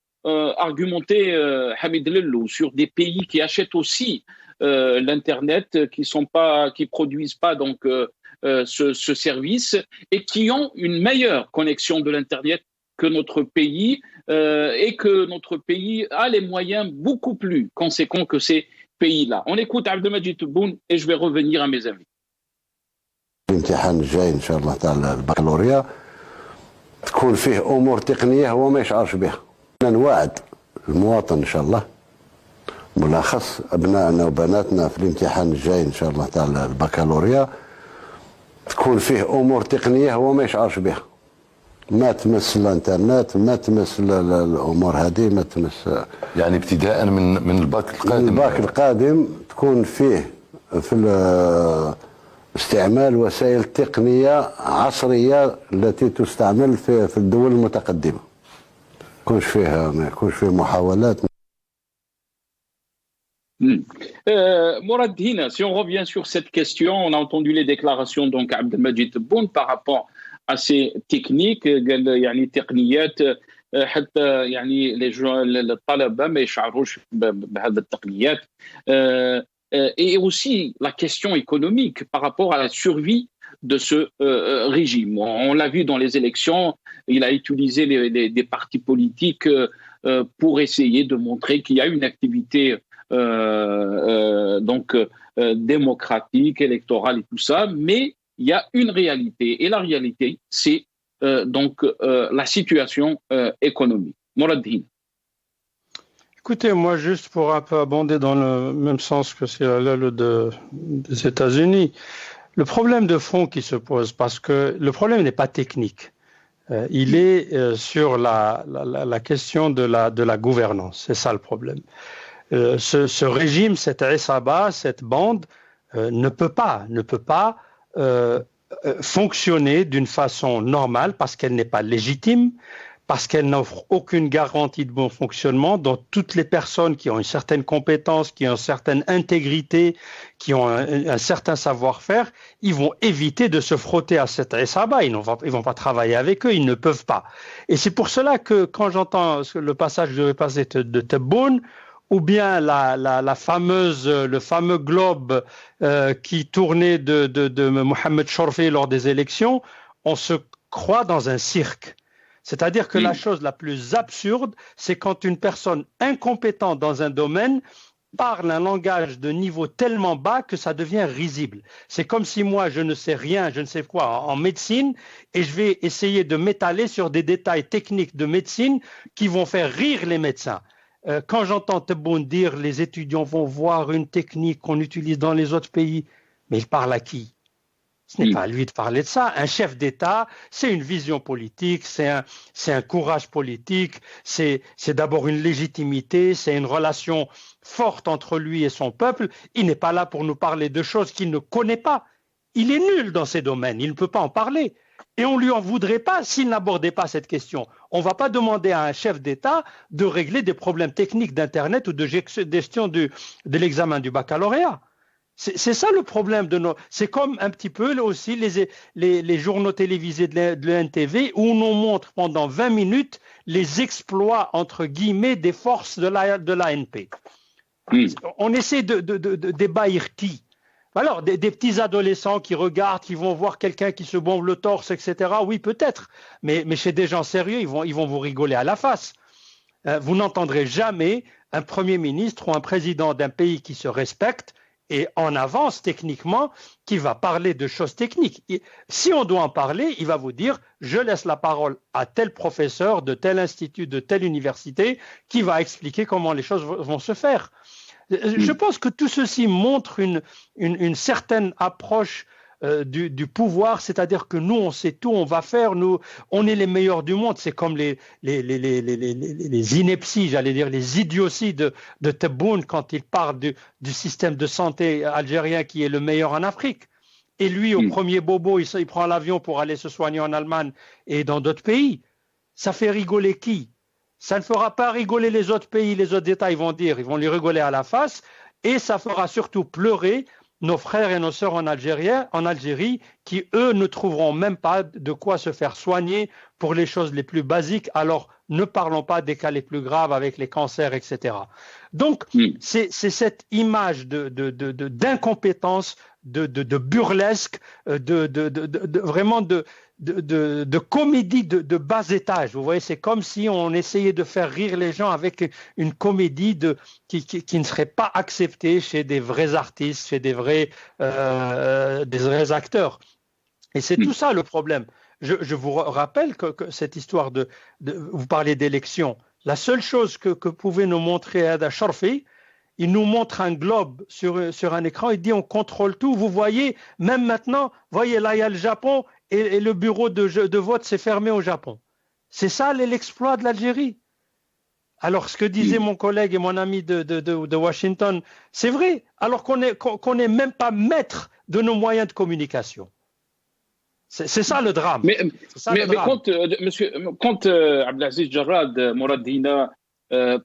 argumenter, Hamid Lello, sur des pays qui achètent aussi l'Internet, qui produisent pas donc ce service et qui ont une meilleure connexion de l'Internet que notre pays et que notre pays a les moyens beaucoup plus conséquents que ces pays-là. On écoute Abdelmajid Tebboune et je vais revenir à mes amis. الامتحان الجاي ان شاء الله تاع البكالوريا تكون فيه امور تقنيه هو ما يشعرش بها. نوعد المواطن ان شاء الله بالاخص ابنائنا وبناتنا في الامتحان الجاي ان شاء الله تاع البكالوريا تكون فيه امور تقنيه هو ما يشعرش بها. ما تمس الانترنت، ما تمس الامور هذه، ما تمس يعني ابتداء من الباك القادم. الباك القادم تكون فيه في استعمال وسائل تقنيه عصريه التي تستعمل في الدول المتقدمه. ما يكونش فيه محاولات. Mourad Hina, si on revient sur cette question, on a entendu les déclarations donc Abdelmajid Tebboune par rapport à ces techniques, يعني تقنيات حتى يعني الطلبة ما يشعروش بهذه التقنيات. Et aussi la question économique par rapport à la survie de ce régime. On l'a vu dans les élections, il a utilisé des partis politiques pour essayer de montrer qu'il y a une activité démocratique, électorale et tout ça, mais il y a une réalité. Et la réalité, c'est la situation économique. Mourad Hina. Écoutez, moi, juste pour un peu abonder dans le même sens que c'est des États-Unis, le problème de fond qui se pose, parce que le problème n'est pas technique, il est sur la question de la gouvernance, c'est ça le problème. Ce régime, cette Issaba, cette bande, ne peut pas fonctionner d'une façon normale parce qu'elle n'est pas légitime, parce qu'elle n'offre aucune garantie de bon fonctionnement, dont toutes les personnes qui ont une certaine compétence, qui ont une certaine intégrité, qui ont un certain savoir-faire, ils vont éviter de se frotter à cette Issaba, ils vont pas travailler avec eux, ils ne peuvent pas. Et c'est pour cela que quand j'entends le passage que je vais passer de Tebboune, ou bien le fameux globe qui tournait de Mohamed Chorfi lors des élections, on se croit dans un cirque. C'est-à-dire que la chose la plus absurde, c'est quand une personne incompétente dans un domaine parle un langage de niveau tellement bas que ça devient risible. C'est comme si moi, je ne sais rien, je ne sais quoi en médecine, et je vais essayer de m'étaler sur des détails techniques de médecine qui vont faire rire les médecins. Quand j'entends Tebboune dire les étudiants vont voir une technique qu'on utilise dans les autres pays, mais il parle à qui? Ce n'est pas à lui de parler de ça. Un chef d'État, c'est une vision politique, c'est un courage politique, c'est d'abord une légitimité, c'est une relation forte entre lui et son peuple. Il n'est pas là pour nous parler de choses qu'il ne connaît pas. Il est nul dans ces domaines, il ne peut pas en parler. Et on ne lui en voudrait pas s'il n'abordait pas cette question. On ne va pas demander à un chef d'État de régler des problèmes techniques d'Internet ou de gestion de l'examen du baccalauréat. C'est ça le problème de nos. C'est comme un petit peu aussi les journaux télévisés de l'NTV où on nous montre pendant 20 minutes les exploits entre guillemets des forces de l'ANP. On essaie d'ébahir qui? Alors, des petits adolescents qui regardent, qui vont voir quelqu'un qui se bombe le torse, etc. Oui, peut-être. Mais chez des gens sérieux, ils vont vous rigoler à la face. Vous n'entendrez jamais un Premier ministre ou un président d'un pays qui se respecte et en avance techniquement, qui va parler de choses techniques. Et si on doit en parler, il va vous dire « je laisse la parole à tel professeur de tel institut, de telle université, qui va expliquer comment les choses vont se faire ». Je pense que tout ceci montre une certaine approche du pouvoir, c'est-à-dire que nous, on sait tout, on va faire, nous, on est les meilleurs du monde. C'est comme les inepties, j'allais dire, les idioties de Tebboune quand il parle du système de santé algérien qui est le meilleur en Afrique. Et lui, au premier bobo, il prend l'avion pour aller se soigner en Allemagne et dans d'autres pays. Ça fait rigoler qui? Ça ne fera pas rigoler les autres pays, les autres États, ils vont lui rigoler à la face, et ça fera surtout pleurer nos frères et nos sœurs en Algérie, qui eux ne trouveront même pas de quoi se faire soigner pour les choses les plus basiques. Alors ne parlons pas des cas les plus graves avec les cancers, etc. Donc c'est cette image d'incompétence, de burlesque, vraiment de comédie de bas étage. Vous voyez, c'est comme si on essayait de faire rire les gens avec une comédie qui ne serait pas acceptée chez des vrais artistes, chez des vrais acteurs. Et c'est tout ça le problème. Je vous rappelle que cette histoire vous parlez d'élections. La seule chose que pouvait nous montrer Ada Sharfi, il nous montre un globe sur un écran, il dit on contrôle tout. Vous voyez, même maintenant, voyez là il y a le Japon et le bureau de vote s'est fermé au Japon. C'est ça l'exploit de l'Algérie. Alors ce que disait mon collègue et mon ami de Washington, c'est vrai, alors qu'on n'est même pas maître de nos moyens de communication. C'est ça le drame. Mais quand Abdelaziz Jarrad Mouradina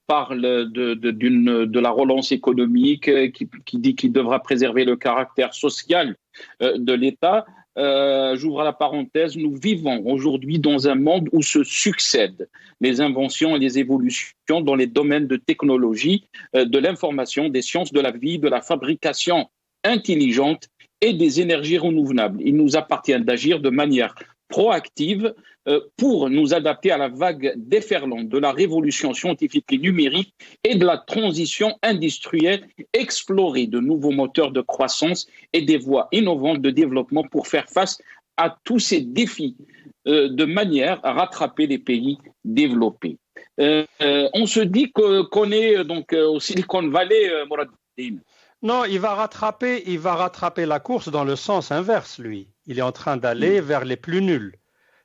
parle de la relance économique, qui dit qu'il devra préserver le caractère social de l'État, j'ouvre la parenthèse, nous vivons aujourd'hui dans un monde où se succèdent les inventions et les évolutions dans les domaines de technologie, de l'information, des sciences de la vie, de la fabrication intelligente et des énergies renouvelables. Il nous appartient d'agir de manière proactive pour nous adapter à la vague déferlante de la révolution scientifique et numérique et de la transition industrielle, explorer de nouveaux moteurs de croissance et des voies innovantes de développement pour faire face à tous ces défis de manière à rattraper les pays développés. On se dit qu'on est donc au Silicon Valley, Mouradine. Non, il va rattraper la course dans le sens inverse, lui. Il est en train d'aller vers les plus nuls.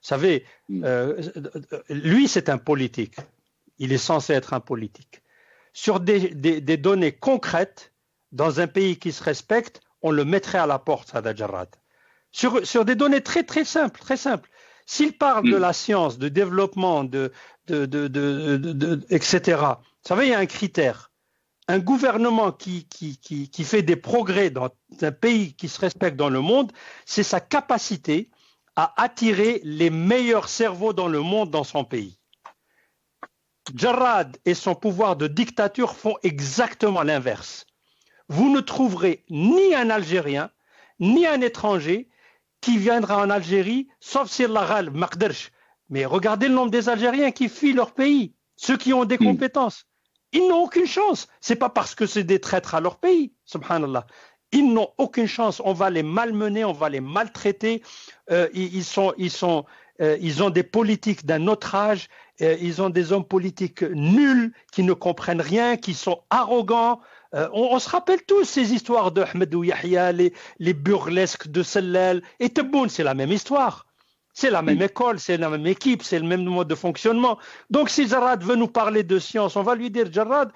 Vous savez, lui, c'est un politique. Il est censé être un politique. Sur des données concrètes, dans un pays qui se respecte, on le mettrait à la porte, Sada Jarrad. Sur des données très, très simples, très simples. S'il parle de la science, de développement, etc., vous savez, il y a un critère. Un gouvernement qui fait des progrès dans un pays qui se respecte dans le monde, c'est sa capacité à attirer les meilleurs cerveaux dans le monde dans son pays. Jarrad et son pouvoir de dictature font exactement l'inverse. Vous ne trouverez ni un Algérien, ni un étranger qui viendra en Algérie, sauf si l'Aral, Maqderch. Mais regardez le nombre des Algériens qui fuient leur pays, ceux qui ont des compétences. Ils n'ont aucune chance. Ce n'est pas parce que c'est des traîtres à leur pays, subhanallah. Ils n'ont aucune chance. On va les malmener, on va les maltraiter. Ils ont des politiques d'un autre âge ils ont des hommes politiques nuls, qui ne comprennent rien, qui sont arrogants. On se rappelle tous ces histoires de Ahmed Yahya, les burlesques de Sellal. Et Tebboune, c'est la même histoire. C'est la même école, c'est la même équipe, c'est le même mode de fonctionnement. Donc si Jarrad veut nous parler de science, on va lui dire, Jarrad,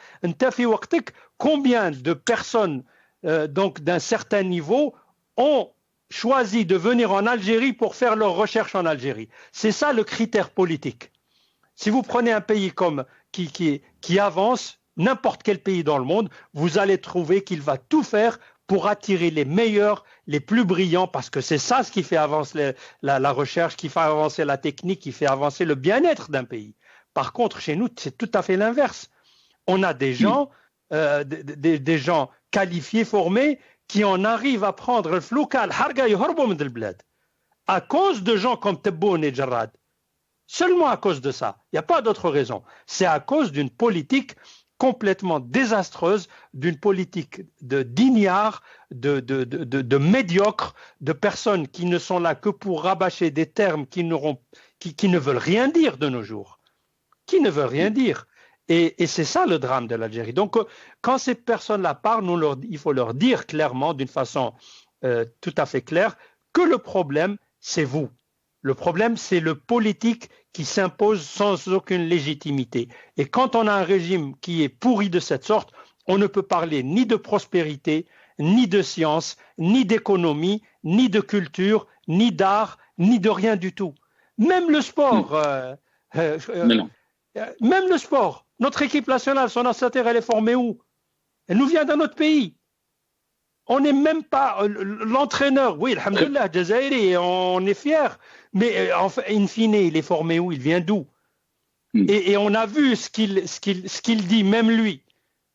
combien de personnes donc d'un certain niveau ont choisi de venir en Algérie pour faire leurs recherches en Algérie. C'est ça le critère politique. Si vous prenez un pays comme qui avance, n'importe quel pays dans le monde, vous allez trouver qu'il va tout faire pour attirer les meilleurs, les plus brillants, parce que c'est ça ce qui fait avancer la recherche, qui fait avancer la technique, qui fait avancer le bien-être d'un pays. Par contre, chez nous, c'est tout à fait l'inverse. On a des gens, des gens qualifiés, formés, qui en arrivent à prendre le floukal, harga yuhorbu min al-blad, à cause de gens comme Tebboune et Jarrad. Seulement à cause de ça. Il n'y a pas d'autre raison. C'est à cause d'une politique complètement désastreuse, d'une politique d'ignards, de médiocres, de personnes qui ne sont là que pour rabâcher des termes qui ne veulent rien dire de nos jours. Qui ne veulent rien dire. Et c'est ça le drame de l'Algérie. Donc, quand ces personnes-là parlent, il faut leur dire clairement, d'une façon tout à fait claire, que le problème, c'est vous. Le problème, c'est le politique qui s'impose sans aucune légitimité. Et quand on a un régime qui est pourri de cette sorte, on ne peut parler ni de prospérité, ni de science, ni d'économie, ni de culture, ni d'art, ni de rien du tout. Même le sport, même le sport, notre équipe nationale, son ancêtre, elle est formée où? Elle nous vient d'un autre pays. On n'est même pas l'entraîneur. Oui, alhamdoulilah, Jazairi, on est fiers. Mais enfin, in fine, il est formé où? Il vient d'où? Et on a vu ce qu'il dit, même lui.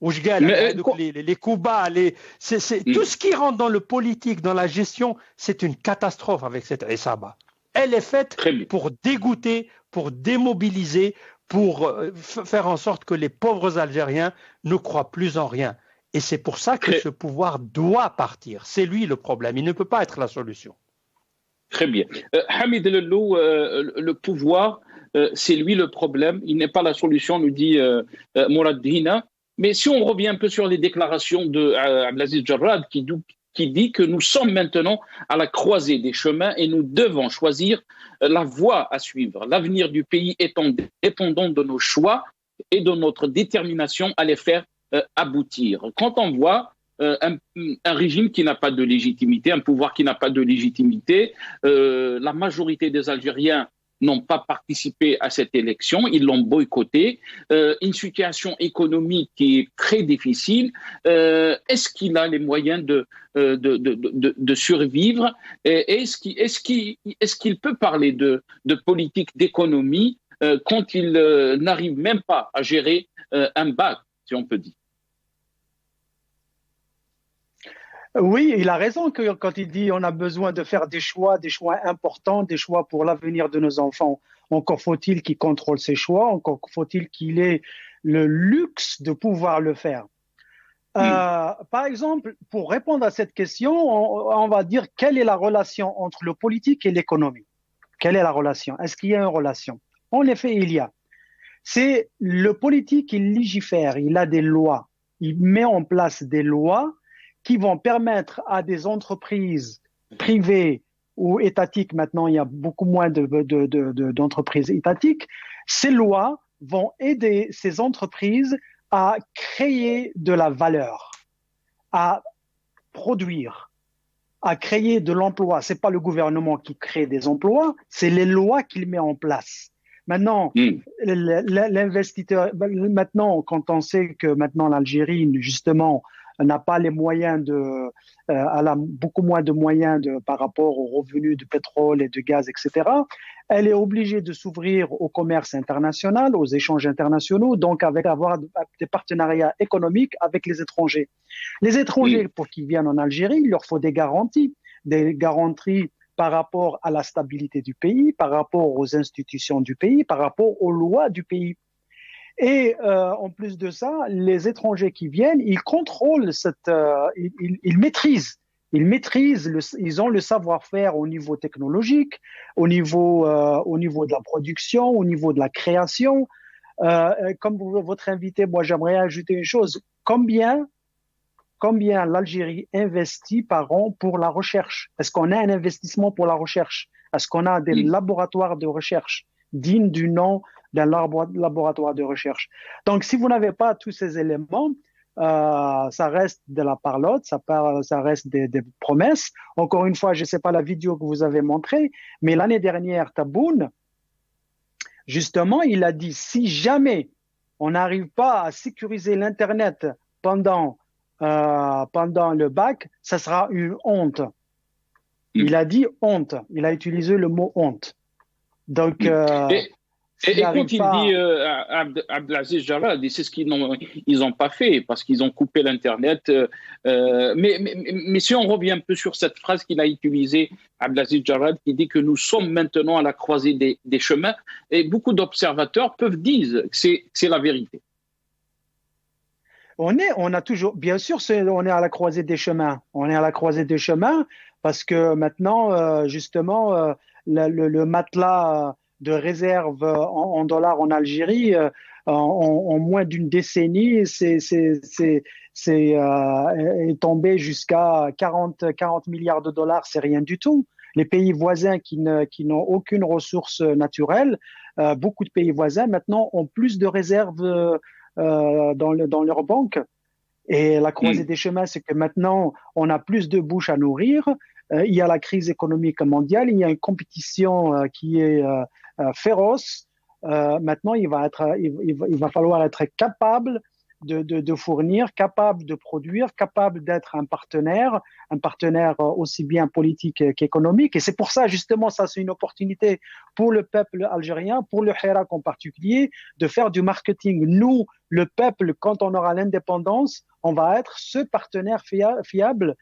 Les coups bas, tout ce qui rentre dans le politique, dans la gestion, c'est une catastrophe avec cette Essaba. Elle est faite pour dégoûter, pour démobiliser, pour faire en sorte que les pauvres Algériens ne croient plus en rien. Et c'est pour ça que ce pouvoir doit partir. C'est lui le problème. Il ne peut pas être la solution. Très bien. Hamid Lelou, le pouvoir, c'est lui le problème. Il n'est pas la solution, nous dit Mourad Dina. Mais si on revient un peu sur les déclarations d'Abdelaziz Jarrad qui dit que nous sommes maintenant à la croisée des chemins et nous devons choisir la voie à suivre. L'avenir du pays étant dépendant de nos choix et de notre détermination à les faire aboutir. Quand on voit un régime qui n'a pas de légitimité, un pouvoir qui n'a pas de légitimité, la majorité des Algériens n'ont pas participé à cette élection, ils l'ont boycotté, une situation économique qui est très difficile. Est-ce qu'il a les moyens de survivre? Est-ce qu'il peut parler de politique d'économie quand il n'arrive même pas à gérer un bac, si on peut dire? Oui, il a raison quand il dit on a besoin de faire des choix importants, des choix pour l'avenir de nos enfants. Encore faut-il qu'il contrôle ses choix, encore faut-il qu'il ait le luxe de pouvoir le faire. Par exemple, pour répondre à cette question, on va dire quelle est la relation entre le politique et l'économie? Quelle est la relation? Est-ce qu'il y a une relation? En effet, il y a. C'est le politique, il légifère, il a des lois, il met en place des lois qui vont permettre à des entreprises privées ou étatiques, maintenant il y a beaucoup moins d'entreprises étatiques, ces lois vont aider ces entreprises à créer de la valeur, à produire, à créer de l'emploi. C'est pas le gouvernement qui crée des emplois, c'est les lois qu'il met en place. Maintenant, l'investisseur, maintenant, quand on sait que maintenant l'Algérie, justement, n'a pas les moyens elle a beaucoup moins de moyens par rapport aux revenus de pétrole et de gaz, etc. Elle est obligée de s'ouvrir au commerce international, aux échanges internationaux, donc avoir des partenariats économiques avec les étrangers. Les étrangers, pour qu'ils viennent en Algérie, il leur faut des garanties par rapport à la stabilité du pays, par rapport aux institutions du pays, par rapport aux lois du pays. Et en plus de ça, les étrangers qui viennent, ils contrôlent ils maîtrisent Ils maîtrisent, ils ont le savoir-faire au niveau technologique, au niveau de la production, au niveau de la création. Comme votre invité, moi j'aimerais ajouter une chose. Combien l'Algérie investit par an pour la recherche? Est-ce qu'on a un investissement pour la recherche? Est-ce qu'on a des laboratoires de recherche dignes du nom d'un laboratoire de recherche? Donc, si vous n'avez pas tous ces éléments, ça reste de la parlotte, ça reste des promesses. Encore une fois, je ne sais pas la vidéo que vous avez montrée, mais l'année dernière, Tebboune, justement, il a dit, si jamais on n'arrive pas à sécuriser l'Internet pendant le bac, ça sera une honte. Il a dit honte. Il a utilisé le mot honte. Donc, et quand il dit Abdelaziz Jarrad, c'est ce qu'ils n'ont pas fait parce qu'ils ont coupé l'Internet. Mais si on revient un peu sur cette phrase qu'il a utilisée, Abdelaziz Jarrad, qui dit que nous sommes maintenant à la croisée des chemins, et beaucoup d'observateurs peuvent dire que c'est la vérité. On a toujours, bien sûr, on est à la croisée des chemins. On est à la croisée des chemins parce que maintenant, justement, le matelas de réserve en dollars en Algérie, en moins d'une décennie, est tombé jusqu'à 40 milliards de dollars. C'est rien du tout. Les pays voisins qui n'ont aucune ressource naturelle, beaucoup de pays voisins maintenant ont plus de réserves dans leur banque. Et la croisée des chemins, c'est que maintenant, on a plus de bouches à nourrir. Il y a la crise économique mondiale, il y a une compétition qui est féroce. Maintenant, il va falloir être capable de fournir, capable de produire, capable d'être un partenaire aussi bien politique qu'économique. Et c'est pour ça, justement, ça c'est une opportunité pour le peuple algérien, pour le Hirak en particulier, de faire du marketing. Nous, le peuple, quand on aura l'indépendance, on va être ce partenaire fiable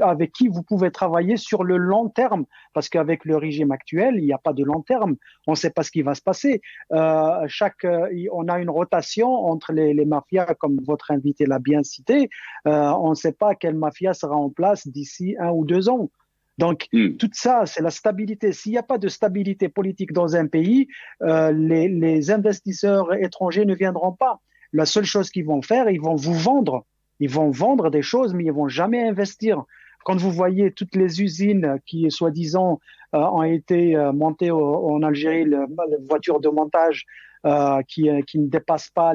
avec qui vous pouvez travailler sur le long terme, parce qu'avec le régime actuel, il n'y a pas de long terme. On ne sait pas ce qui va se passer. On a une rotation entre les mafias, comme votre invité l'a bien cité. On ne sait pas quelle mafia sera en place d'ici 1 ou 2 ans. Donc, tout ça, c'est la stabilité. S'il n'y a pas de stabilité politique dans un pays, les investisseurs étrangers ne viendront pas. La seule chose qu'ils vont faire, ils vont vous vendre. Ils vont vendre des choses, mais ils vont jamais investir. Quand vous voyez toutes les usines qui, soi-disant, ont été montées en Algérie, les voitures de montage qui ne dépassent pas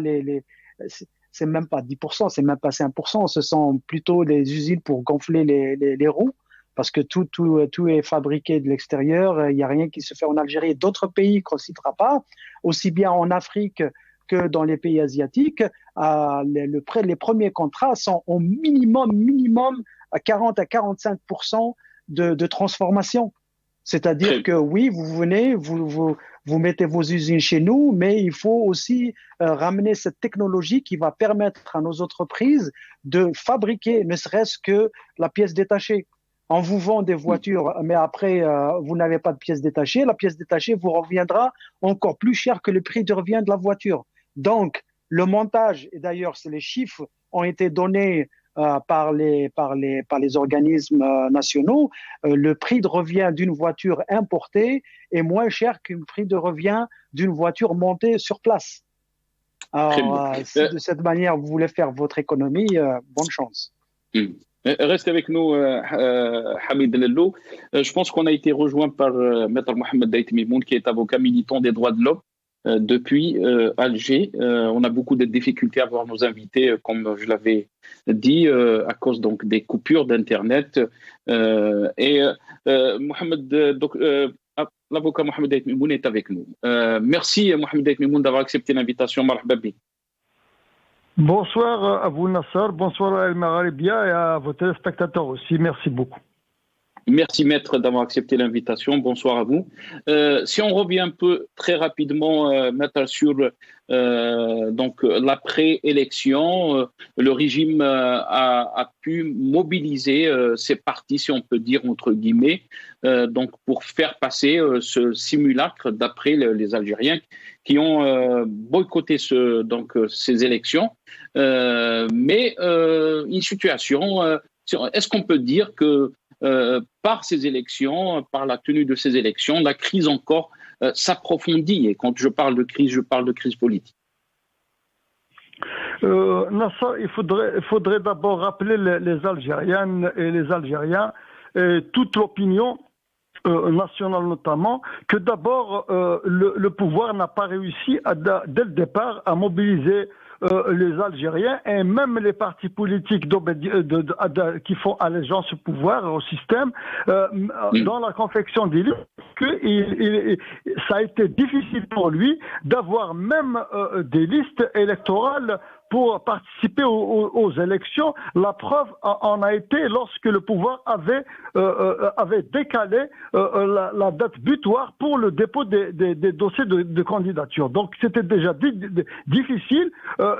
c'est même pas 10%, c'est même pas 5%. Ce sont plutôt des usines pour gonfler les roues, parce que tout est fabriqué de l'extérieur. Il n'y a rien qui se fait en Algérie. D'autres pays qu'on ne citera pas, aussi bien en Afrique que dans les pays asiatiques, les premiers contrats sont au minimum à 40 à 45% de transformation. C'est-à-dire que oui, vous venez, vous mettez vos usines chez nous, mais il faut aussi ramener cette technologie qui va permettre à nos entreprises de fabriquer, ne serait-ce que la pièce détachée. On vous vend des voitures, mais après, vous n'avez pas de pièce détachée. La pièce détachée vous reviendra encore plus cher que le prix de revient de la voiture. Donc, le montage, et d'ailleurs, les chiffres ont été donnés par les organismes nationaux, le prix de revient d'une voiture importée est moins cher qu'un prix de revient d'une voiture montée sur place. Alors, si de cette manière vous voulez faire votre économie, bonne chance. Reste avec nous, Hamid Lello. Je pense qu'on a été rejoint par Maître Mohamed Daït Mimoun, qui est avocat militant des droits de l'homme. Depuis Alger, on a beaucoup de difficultés à voir nos invités, comme je l'avais dit, à cause donc des coupures d'Internet. L'avocat Mohamed Daït Mimoun est avec nous. Merci Mohamed Daït Mimoun d'avoir accepté l'invitation. Marhaba bik. Bonsoir à vous Nasser, bonsoir à El Magharibia et à vos téléspectateurs aussi. Merci beaucoup. Merci Maître d'avoir accepté l'invitation. Bonsoir à vous. Si on revient un peu très rapidement, Maître, sur donc l'après-élection, le régime a pu mobiliser ses partis, si on peut dire entre guillemets, donc pour faire passer ce simulacre d'après les Algériens qui ont boycotté ces élections. Mais une situation Est-ce qu'on peut dire que par ces élections, par la tenue de ces élections, la crise encore s'approfondit? Et quand je parle de crise politique. Nassar, il faudrait d'abord rappeler les Algériennes et les Algériens, et toute l'opinion nationale notamment, que d'abord le pouvoir n'a pas réussi dès le départ à mobiliser les Algériens et même les partis politiques qui font allégeance au pouvoir, au système, dans la confection des listes, ça a été difficile pour lui d'avoir même des listes électorales pour participer aux élections. La preuve en a été lorsque le pouvoir avait décalé la date butoir pour le dépôt des dossiers de candidature. Donc c'était déjà difficile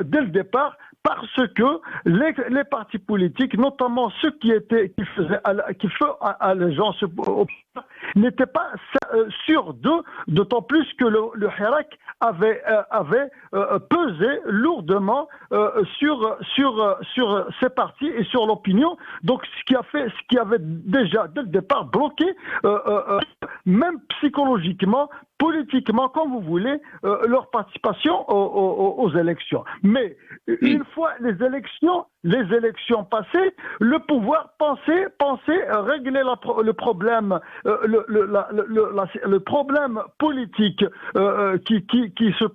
dès le départ, parce que les partis politiques, notamment ceux qui faisaient allégeance au pouvoir, n'étaient pas sûrs d'eux, d'autant plus que le Hirak avait pesé lourdement sur ces partis et sur l'opinion. Donc ce qui avait déjà dès le départ bloqué, même psychologiquement, politiquement, comme vous voulez, leur participation aux élections. Mais une fois les élections passées, le pouvoir pensait régler le problème, le problème politique qui se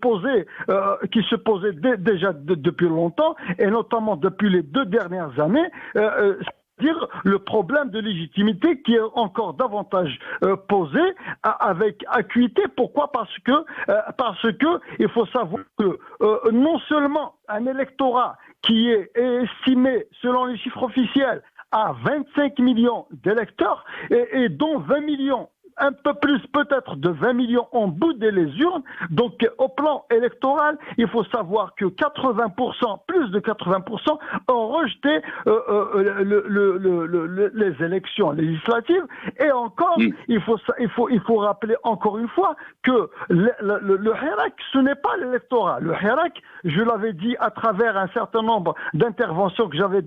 posait déjà depuis longtemps, et notamment depuis les 2 dernières années. Dire le problème de légitimité qui est encore davantage posé avec acuité. Pourquoi ? Parce que il faut savoir que non seulement un électorat qui est estimé selon les chiffres officiels à 25 millions d'électeurs et dont 20 millions, un peu plus peut-être de 20 millions ont boudé les urnes. Donc au plan électoral, il faut savoir que 80%, plus de 80% ont rejeté les élections législatives. Et encore, il faut rappeler encore une fois que le Hirak, ce n'est pas l'électorat. Le Hirak, je l'avais dit à travers un certain nombre d'interventions que j'avais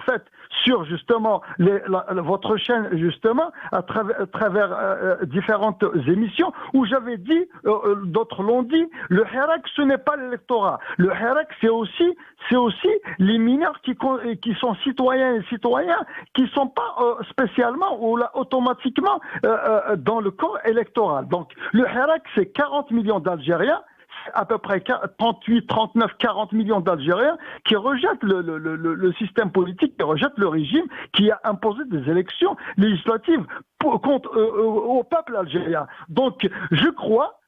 faites sur justement votre chaîne, justement, à travers différentes émissions, où j'avais dit, d'autres l'ont dit, le Hirak, ce n'est pas l'électorat. Le Hirak, c'est aussi les mineurs qui sont citoyens et citoyens, qui ne sont pas spécialement ou là, automatiquement dans le corps électoral. Donc le Hirak, c'est 40 millions d'Algériens, à peu près 38, 39, 40 millions d'Algériens qui rejettent le système politique, qui rejettent le régime qui a imposé des élections législatives au peuple algérien. Donc je crois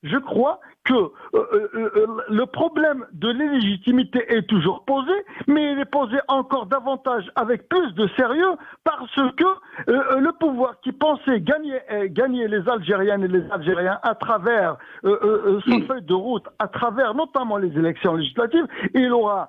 que le problème de l'illégitimité est toujours posé, mais il est posé encore davantage avec plus de sérieux parce que le pouvoir qui pensait gagner les Algériennes et les Algériens à travers sa feuille de route, à travers notamment les élections législatives, il aura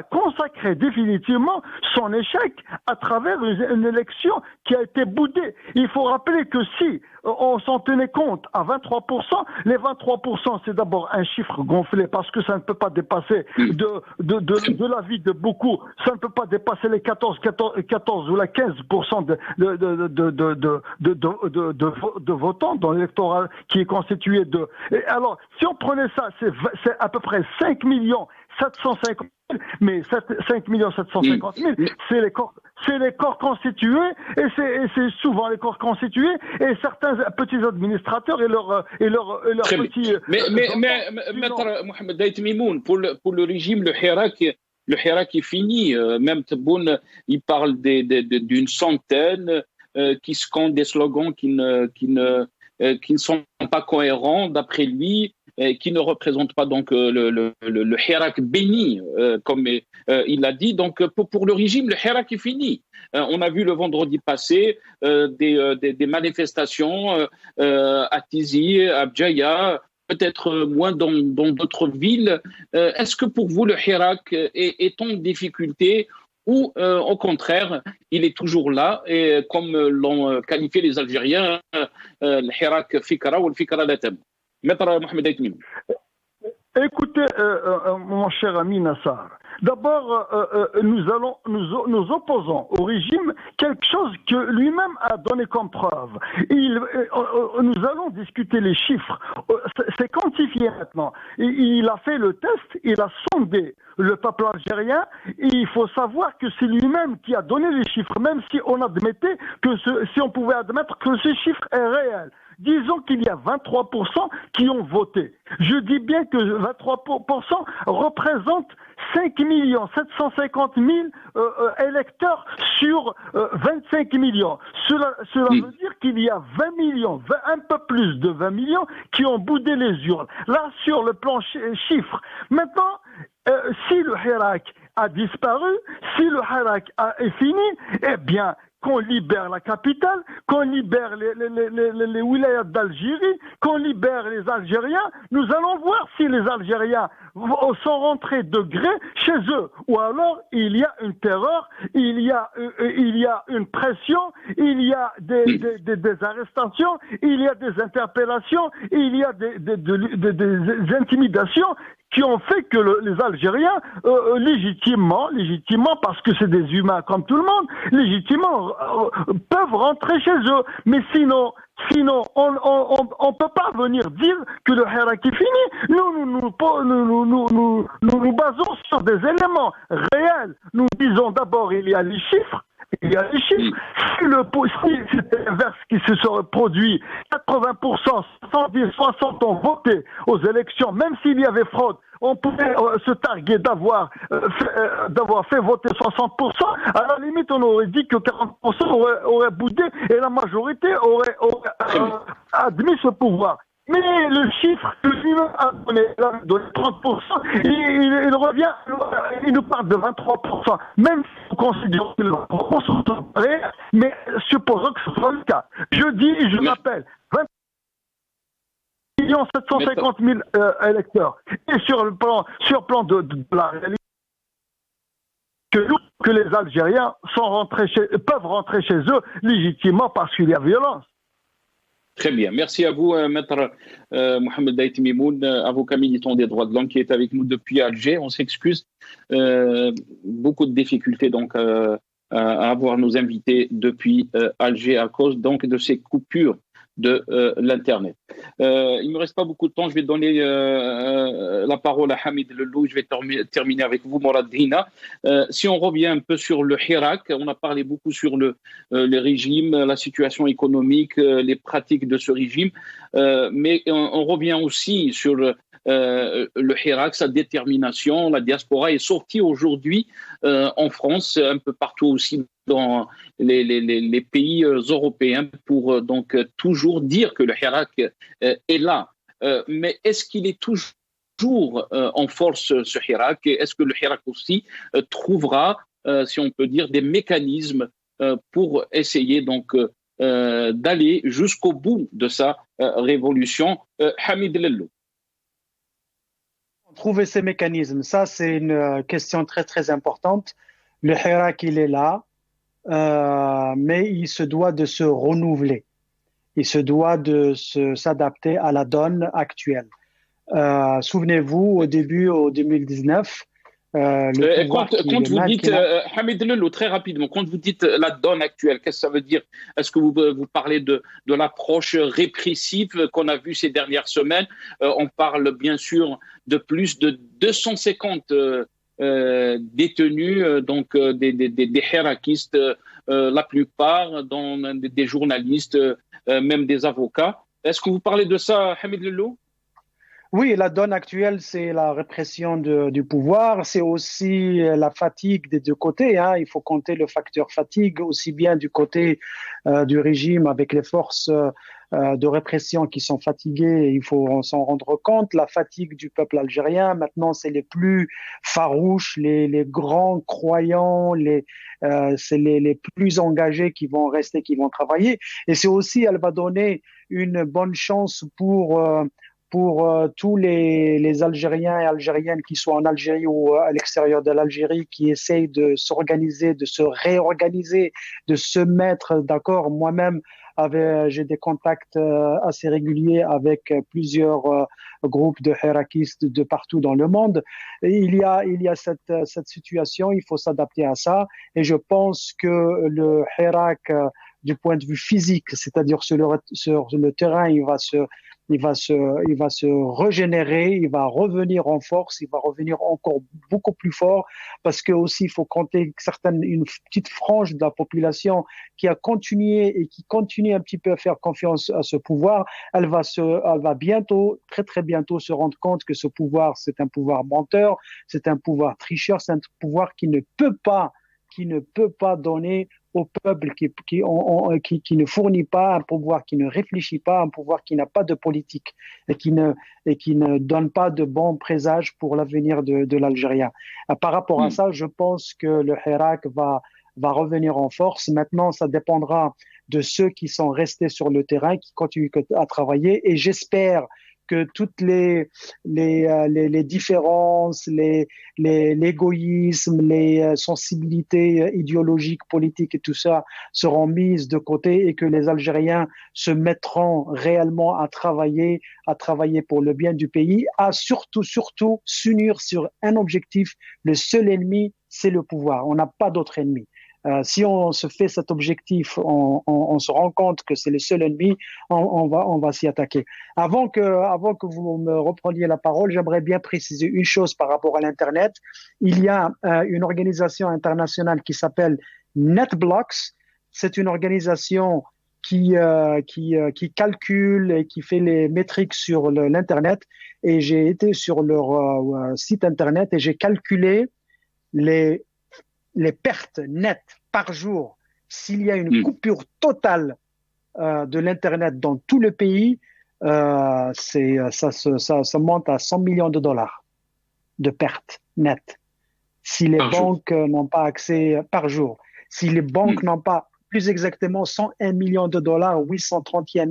consacré définitivement son échec à travers une élection qui a été boudée. Il faut rappeler que si on s'en tenait compte à 23%, les 23%, c'est d'abord un chiffre gonflé parce que ça ne peut pas dépasser de l'avis de beaucoup, ça ne peut pas dépasser les 14 ou la 15% de votants dans l'électorat qui est constitué de... Et alors, si on prenait ça, c'est à peu près 5 750 000, mais 5 750 000, c'est les corps constitués, et c'est souvent les corps constitués, et certains petits administrateurs et leurs petits... Mais Maître Mohamed Daït Mimoun, pour le régime, le Hirak est fini. Même Tebboune, il parle d'une centaine qui scandent des slogans qui ne sont pas cohérents d'après lui, qui ne représentent pas donc le Hirak béni, comme il l'a dit. Donc pour le régime, le Hirak est fini. On a vu le vendredi passé des manifestations à Tizi, à Bjaya, peut-être moins dans d'autres villes. Est-ce que pour vous, le Hirak est en difficulté ou au contraire, il est toujours là et comme l'ont qualifié les Algériens, le Hirak fikra ou le fikra latam. Maître Mohamed Daït Mimoun. Écoutez, mon cher ami Nassar, D'abord, nous opposons au régime quelque chose que lui-même a donné comme preuve. Nous allons discuter les chiffres. C'est quantifié maintenant. Il a fait le test, il a sondé le peuple algérien, et il faut savoir que c'est lui-même qui a donné les chiffres, même si on admettait si on pouvait admettre que ce chiffre est réel. Disons qu'il y a 23% qui ont voté. Je dis bien que 23% représentent 5 750 000 électeurs sur 25 millions. Cela veut dire qu'il y a 20 millions, un peu plus de 20 millions qui ont boudé les urnes. Là, sur le plan chiffre. Maintenant, si le Hirak a disparu, si le Hirak est fini, eh bien, qu'on libère la capitale, qu'on libère les wilayas d'Algérie, qu'on libère les Algériens. Nous allons voir si les Algériens sont rentrés de gré chez eux. Ou alors, il y a une terreur, il y a une pression, il y a des arrestations, il y a des interpellations, il y a des intimidations qui ont fait que les Algériens, légitimement, parce que c'est des humains comme tout le monde, légitimement, peuvent rentrer chez eux. Mais sinon, on peut pas venir dire que le Hirak est fini. Nous nous basons sur des éléments réels. Nous disons d'abord, il y a les chiffres. Il y a les chiffres. Si c'était l'inverse qui se serait produit, 80%, 70, 60 ont voté aux élections, même s'il y avait fraude, on pouvait se targuer d'avoir fait voter 60%. À la limite, on aurait dit que 40% auraient boudé et la majorité aurait admis ce pouvoir. Mais le chiffre que lui-même a donné, 30%, il revient, il nous parle de 23%. Même si on considère que les 23% sont réels, mais supposons que ce soit le cas. Je dis, je rappelle, 20 750 000 électeurs. Et sur le plan de la réalité, que les Algériens peuvent rentrer chez eux légitimement parce qu'il y a violence. Très bien. Merci à vous, Maître Mohamed Daït Mimoun, avocat militant des droits de l'homme qui est avec nous depuis Alger. On s'excuse. Beaucoup de difficultés donc à avoir nos invités depuis Alger à cause donc de ces coupures de l'Internet. Il ne me reste pas beaucoup de temps. Je vais donner la parole à Hamid Lelou. Je vais terminer avec vous, Morad Hina. Si on revient un peu sur le Hirak, on a parlé beaucoup sur le régime, la situation économique, les pratiques de ce régime, mais on revient aussi sur le Hirak, sa détermination. La diaspora est sortie aujourd'hui en France, un peu partout aussi dans les pays européens pour donc toujours dire que le Hirak est là. Mais est-ce qu'il est toujours en force, ce Hirak? Est-ce que le Hirak aussi trouvera, si on peut dire, des mécanismes pour essayer donc d'aller jusqu'au bout de sa révolution? Hamid Lelou. Trouver ces mécanismes, ça c'est une question très très importante. Le Hirak, il est là. Mais il se doit de se renouveler. Il se doit de s'adapter à la donne actuelle. Souvenez-vous, au début, en 2019, quand vous dites, Hamid Lelou, très rapidement, quand vous dites la donne actuelle, qu'est-ce que ça veut dire? Est-ce que vous parlez de l'approche répressive qu'on a vue ces dernières semaines? On parle bien sûr de plus de 250 détenus, donc des hirakistes, la plupart, dont des journalistes, même des avocats. Est-ce que vous parlez de ça, Hamid Lelou? Oui, la donne actuelle, c'est la répression du pouvoir, c'est aussi la fatigue des deux côtés. Il faut compter le facteur fatigue, aussi bien du côté du régime avec les forces de répression qui sont fatiguées, il faut s'en rendre compte. La fatigue du peuple algérien, maintenant, c'est les plus farouches, les grands croyants, c'est les plus engagés qui vont rester, qui vont travailler. Et c'est aussi, elle va donner une bonne chance pour tous les Algériens et Algériennes qui sont en Algérie ou à l'extérieur de l'Algérie, qui essayent de s'organiser, de se réorganiser, de se mettre d'accord. Moi-même, J'ai des contacts assez réguliers avec plusieurs groupes de hirakistes de partout dans le monde. Et il y a cette situation, il faut s'adapter à ça. Et je pense que le hirak, du point de vue physique, c'est-à-dire sur le terrain, il va se régénérer, il va revenir en force, il va revenir encore beaucoup plus fort, parce que aussi il faut compter une petite frange de la population qui a continué et qui continue un petit peu à faire confiance à ce pouvoir. Elle va bientôt, très très bientôt, se rendre compte que ce pouvoir, c'est un pouvoir menteur, c'est un pouvoir tricheur, c'est un pouvoir qui ne peut pas donner au peuple, qui ne fournit pas un pouvoir, qui ne réfléchit pas, un pouvoir qui n'a pas de politique et qui ne donne pas de bons présages pour l'avenir de l'Algérien. Par rapport à ça, je pense que le Hirak va revenir en force. Maintenant, ça dépendra de ceux qui sont restés sur le terrain, qui continuent à travailler, et j'espère que toutes les différences, l'égoïsme, les sensibilités idéologiques, politiques et tout ça seront mises de côté, et que les Algériens se mettront réellement à travailler pour le bien du pays, à surtout s'unir sur un objectif. Le seul ennemi, c'est le pouvoir. On n'a pas d'autre ennemi. Si on se fait cet objectif, on se rend compte que c'est le seul ennemi, on va s'y attaquer. Avant que vous me repreniez la parole, j'aimerais bien préciser une chose par rapport à l'Internet. Il y a une organisation internationale qui s'appelle NetBlocks. C'est une organisation qui calcule et qui fait les métriques sur l'Internet. Et j'ai été sur leur site Internet et j'ai calculé les pertes nettes par jour s'il y a une coupure totale de l'Internet dans tout le pays. Ça monte à 100 millions de dollars de pertes nettes. Si les banques n'ont pas accès par jour, si les banques n'ont pas, plus exactement, 101 millions de dollars, 831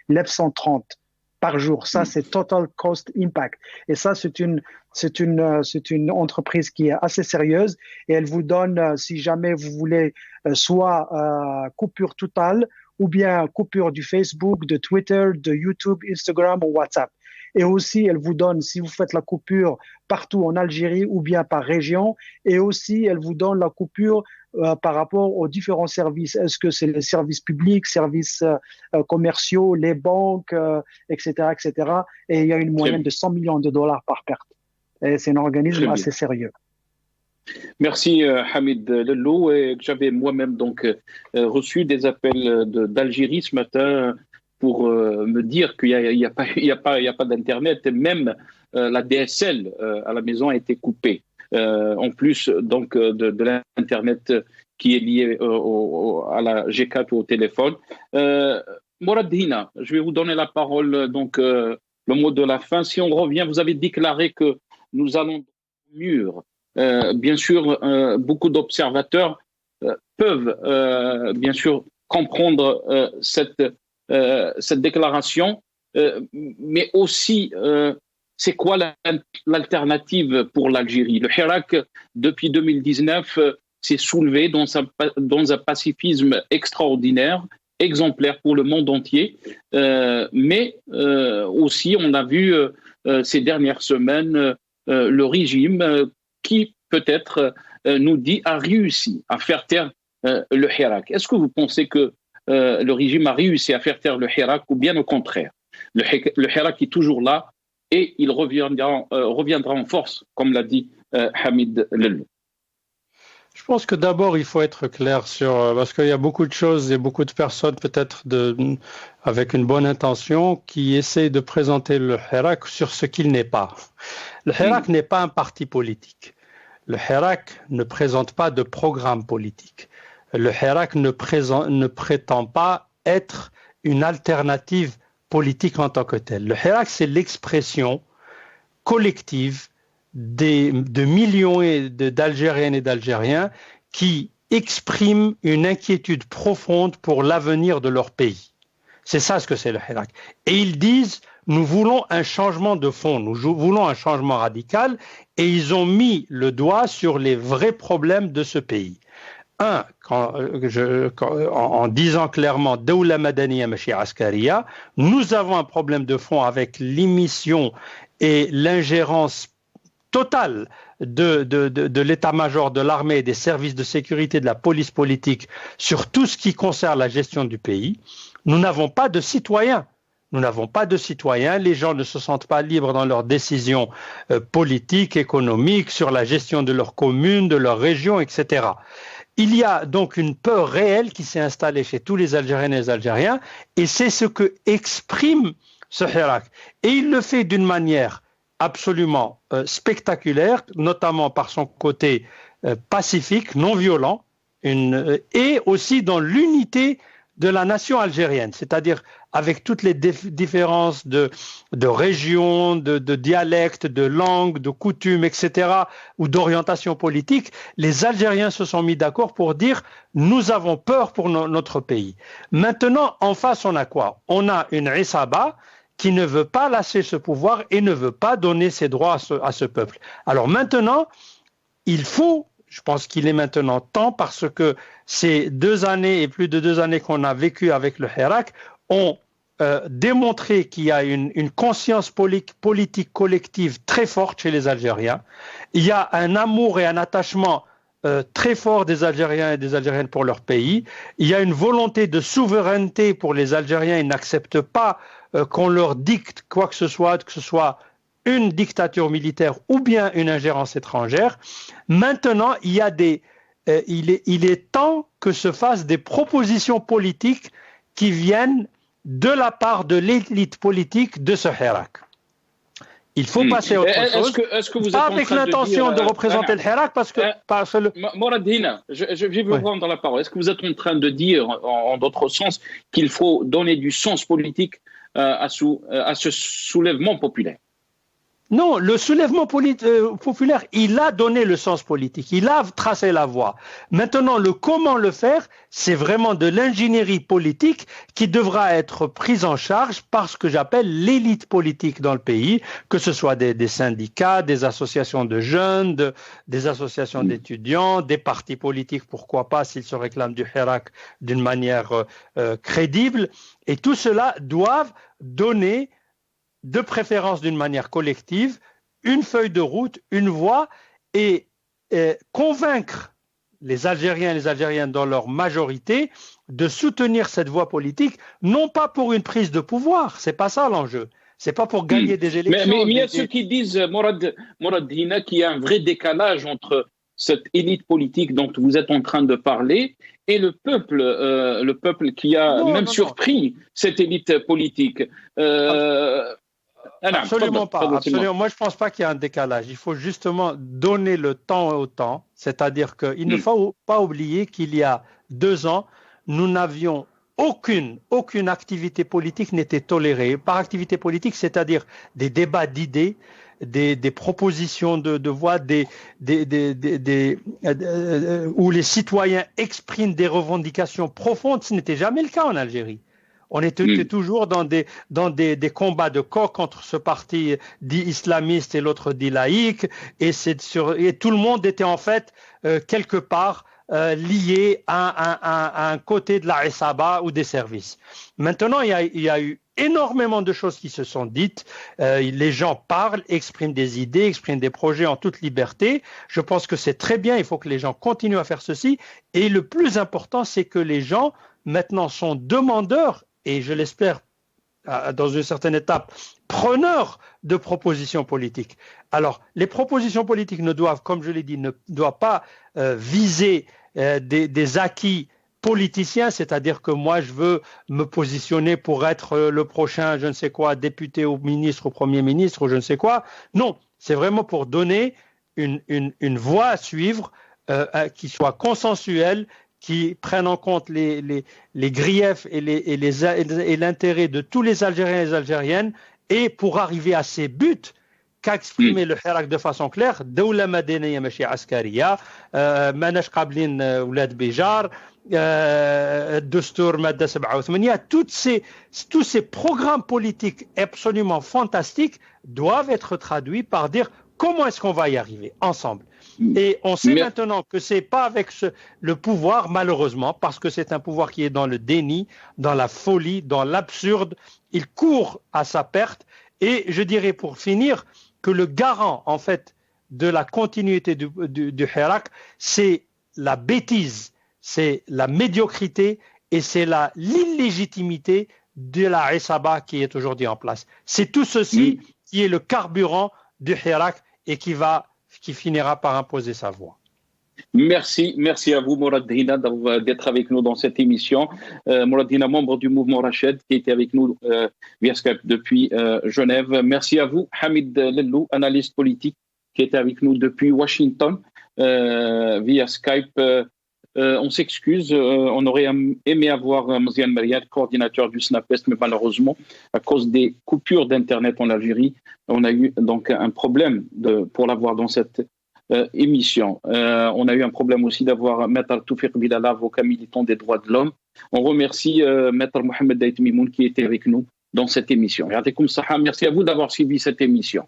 930 par jour. Ça, c'est Total Cost Impact. Et ça, c'est une entreprise qui est assez sérieuse, et elle vous donne, si jamais vous voulez, soit coupure totale, ou bien coupure du Facebook, de Twitter, de YouTube, Instagram ou WhatsApp. Et aussi, elle vous donne, si vous faites la coupure partout en Algérie ou bien par région, et aussi, elle vous donne la coupure par rapport aux différents services. Est-ce que c'est les services publics, services commerciaux, les banques, etc., etc. Et il y a une moyenne de 100 millions de dollars par perte. Et c'est un organisme assez sérieux. Merci Hamid Lello. J'avais moi-même donc reçu des appels d'Algérie ce matin pour me dire qu'il n'y a pas d'Internet, et même la DSL à la maison a été coupée. En plus donc de l'Internet qui est lié à la G4 ou au téléphone. Morad Hina, je vais vous donner la parole, donc le mot de la fin. Si on revient, vous avez déclaré que nous allons au mur. Bien sûr, beaucoup d'observateurs peuvent bien sûr comprendre cette déclaration, mais aussi c'est quoi l'alternative pour l'Algérie? Le Hirak, depuis 2019, s'est soulevé dans un pacifisme extraordinaire, exemplaire pour le monde entier, mais aussi on a vu ces dernières semaines le régime qui peut-être nous dit a réussi à faire taire le Hirak. Est-ce que vous pensez que le régime a réussi à faire taire le Hirak, ou bien au contraire? Le Hirak est toujours là et il reviendra en force, comme l'a dit Hamid Lello. Je pense que d'abord, il faut être clair parce qu'il y a beaucoup de choses et beaucoup de personnes, peut-être avec une bonne intention, qui essayent de présenter le Hirak sur ce qu'il n'est pas. Le Hirak n'est pas un parti politique. Le Hirak ne présente pas de programme politique. Le Hirak ne prétend pas être une alternative politique en tant que telle. Le Hirak, c'est l'expression collective de millions d'Algériennes et d'Algériens qui expriment une inquiétude profonde pour l'avenir de leur pays. C'est ça ce que c'est le Hirak. Et ils disent, nous voulons un changement de fond, nous voulons un changement radical, et ils ont mis le doigt sur les vrais problèmes de ce pays. en disant clairement Dawla Madaniya Mashi Askariya, nous avons un problème de fond avec l'émission et l'ingérence totale de l'état-major de l'armée et des services de sécurité de la police politique sur tout ce qui concerne la gestion du pays. Nous n'avons pas de citoyens. Nous n'avons pas de citoyens, les gens ne se sentent pas libres dans leurs décisions politiques, économiques, sur la gestion de leur commune, de leur région, etc. Il y a donc une peur réelle qui s'est installée chez tous les Algériennes et les Algériens, et c'est ce que exprime ce Hirak. Et il le fait d'une manière absolument spectaculaire, notamment par son côté pacifique, non violent, et aussi dans l'unité de la nation algérienne, c'est-à-dire avec toutes les différences de régions, de dialectes, de langues, de coutumes, etc., ou d'orientation politique, les Algériens se sont mis d'accord pour dire « nous avons peur pour notre pays ». Maintenant, en face, on a quoi? On a une Issaba qui ne veut pas lâcher ce pouvoir et ne veut pas donner ses droits à ce peuple. Alors maintenant, je pense qu'il est maintenant temps, parce que ces 2 années et plus de 2 années qu'on a vécu avec le Hirak ont démontré qu'il y a une conscience politique collective très forte chez les Algériens. Il y a un amour et un attachement très fort des Algériens et des Algériennes pour leur pays. Il y a une volonté de souveraineté pour les Algériens. Ils n'acceptent pas qu'on leur dicte quoi que ce soit une dictature militaire ou bien une ingérence étrangère. Maintenant, il est temps que se fassent des propositions politiques qui viennent de la part de l'élite politique de ce Hirak. Il faut passer à autre chose. Est-ce que vous pas êtes avec l'intention de représenter le Hirak, parce que... Morad Hina, je vais vous prendre la parole. Est-ce que vous êtes en train de dire, en d'autres sens, qu'il faut donner du sens politique à ce soulèvement populaire? Non, le soulèvement populaire, il a donné le sens politique, il a tracé la voie. Maintenant, le comment le faire, c'est vraiment de l'ingénierie politique qui devra être prise en charge par ce que j'appelle l'élite politique dans le pays, que ce soit des syndicats, des associations de jeunes, des associations d'étudiants, des partis politiques, pourquoi pas, s'ils se réclament du Hirak d'une manière crédible. Et tout cela doivent donner, de préférence d'une manière collective, une feuille de route, une voie, et convaincre les Algériens et les Algériennes dans leur majorité de soutenir cette voie politique, non pas pour une prise de pouvoir, c'est pas ça l'enjeu, c'est pas pour gagner des élections. Mais il y a ceux qui disent, Morad Hina, qu'il y a un vrai décalage entre cette élite politique dont vous êtes en train de parler et le peuple qui a surpris cette élite politique. Absolument pas. Absolument. Moi, je ne pense pas qu'il y a un décalage. Il faut justement donner le temps au temps. C'est-à-dire qu'il ne faut pas oublier qu'il y a 2 ans, nous n'avions aucune activité politique n'était tolérée. Par activité politique, c'est-à-dire des débats d'idées, des propositions de voix, où les citoyens expriment des revendications profondes. Ce n'était jamais le cas en Algérie. On était toujours dans des combats de coq entre ce parti dit islamiste et l'autre dit laïque, et tout le monde était en fait quelque part lié à un côté de la Issaba ou des services. Maintenant, il y a eu énormément de choses qui se sont dites. Les gens parlent, expriment des idées, expriment des projets en toute liberté. Je pense que c'est très bien, il faut que les gens continuent à faire ceci. Et le plus important, c'est que les gens maintenant sont demandeurs, et je l'espère dans une certaine étape, preneurs de propositions politiques. Alors, les propositions politiques ne doivent, comme je l'ai dit, ne doivent pas viser des acquis politiciens, c'est-à-dire que moi je veux me positionner pour être le prochain, je ne sais quoi, député ou ministre ou premier ministre ou je ne sais quoi. Non, c'est vraiment pour donner une voie à suivre qui soit consensuelle, qui prenne en compte les griefs et l'intérêt de tous les Algériens et les Algériennes, et pour arriver à ces buts qu'a exprimé le Hirak de façon claire, Dawla Madaniya Mashi Askariya, Manash Qablin Oulad Bijar, Dustur Madda 87, tous ces programmes politiques absolument fantastiques doivent être traduits par dire comment est-ce qu'on va y arriver ensemble? Et on sait maintenant que c'est pas avec le pouvoir, malheureusement, parce que c'est un pouvoir qui est dans le déni, dans la folie, dans l'absurde. Il court à sa perte. Et je dirais pour finir que le garant, en fait, de la continuité du Hirak, c'est la bêtise, c'est la médiocrité et c'est l'illégitimité de la Isaba qui est aujourd'hui en place. C'est tout ceci qui est le carburant du Hirak et qui finira par imposer sa voix. Merci à vous, Mourad Hina, d'être avec nous dans cette émission. Mourad Hina, membre du mouvement Rached, qui était avec nous via Skype depuis Genève. Merci à vous, Hamid Lellou, analyste politique, qui était avec nous depuis Washington via Skype. On s'excuse, on aurait aimé avoir Mziane Mariad, coordinateur du SNAPEST, mais malheureusement, à cause des coupures d'Internet en Algérie, on a eu donc un problème pour l'avoir dans cette émission. On a eu un problème aussi d'avoir Maître Toufiq Bilala, avocat militant des droits de l'homme. On remercie Maître Mohamed Daït Mimoun qui était avec nous dans cette émission. Merci à vous d'avoir suivi cette émission.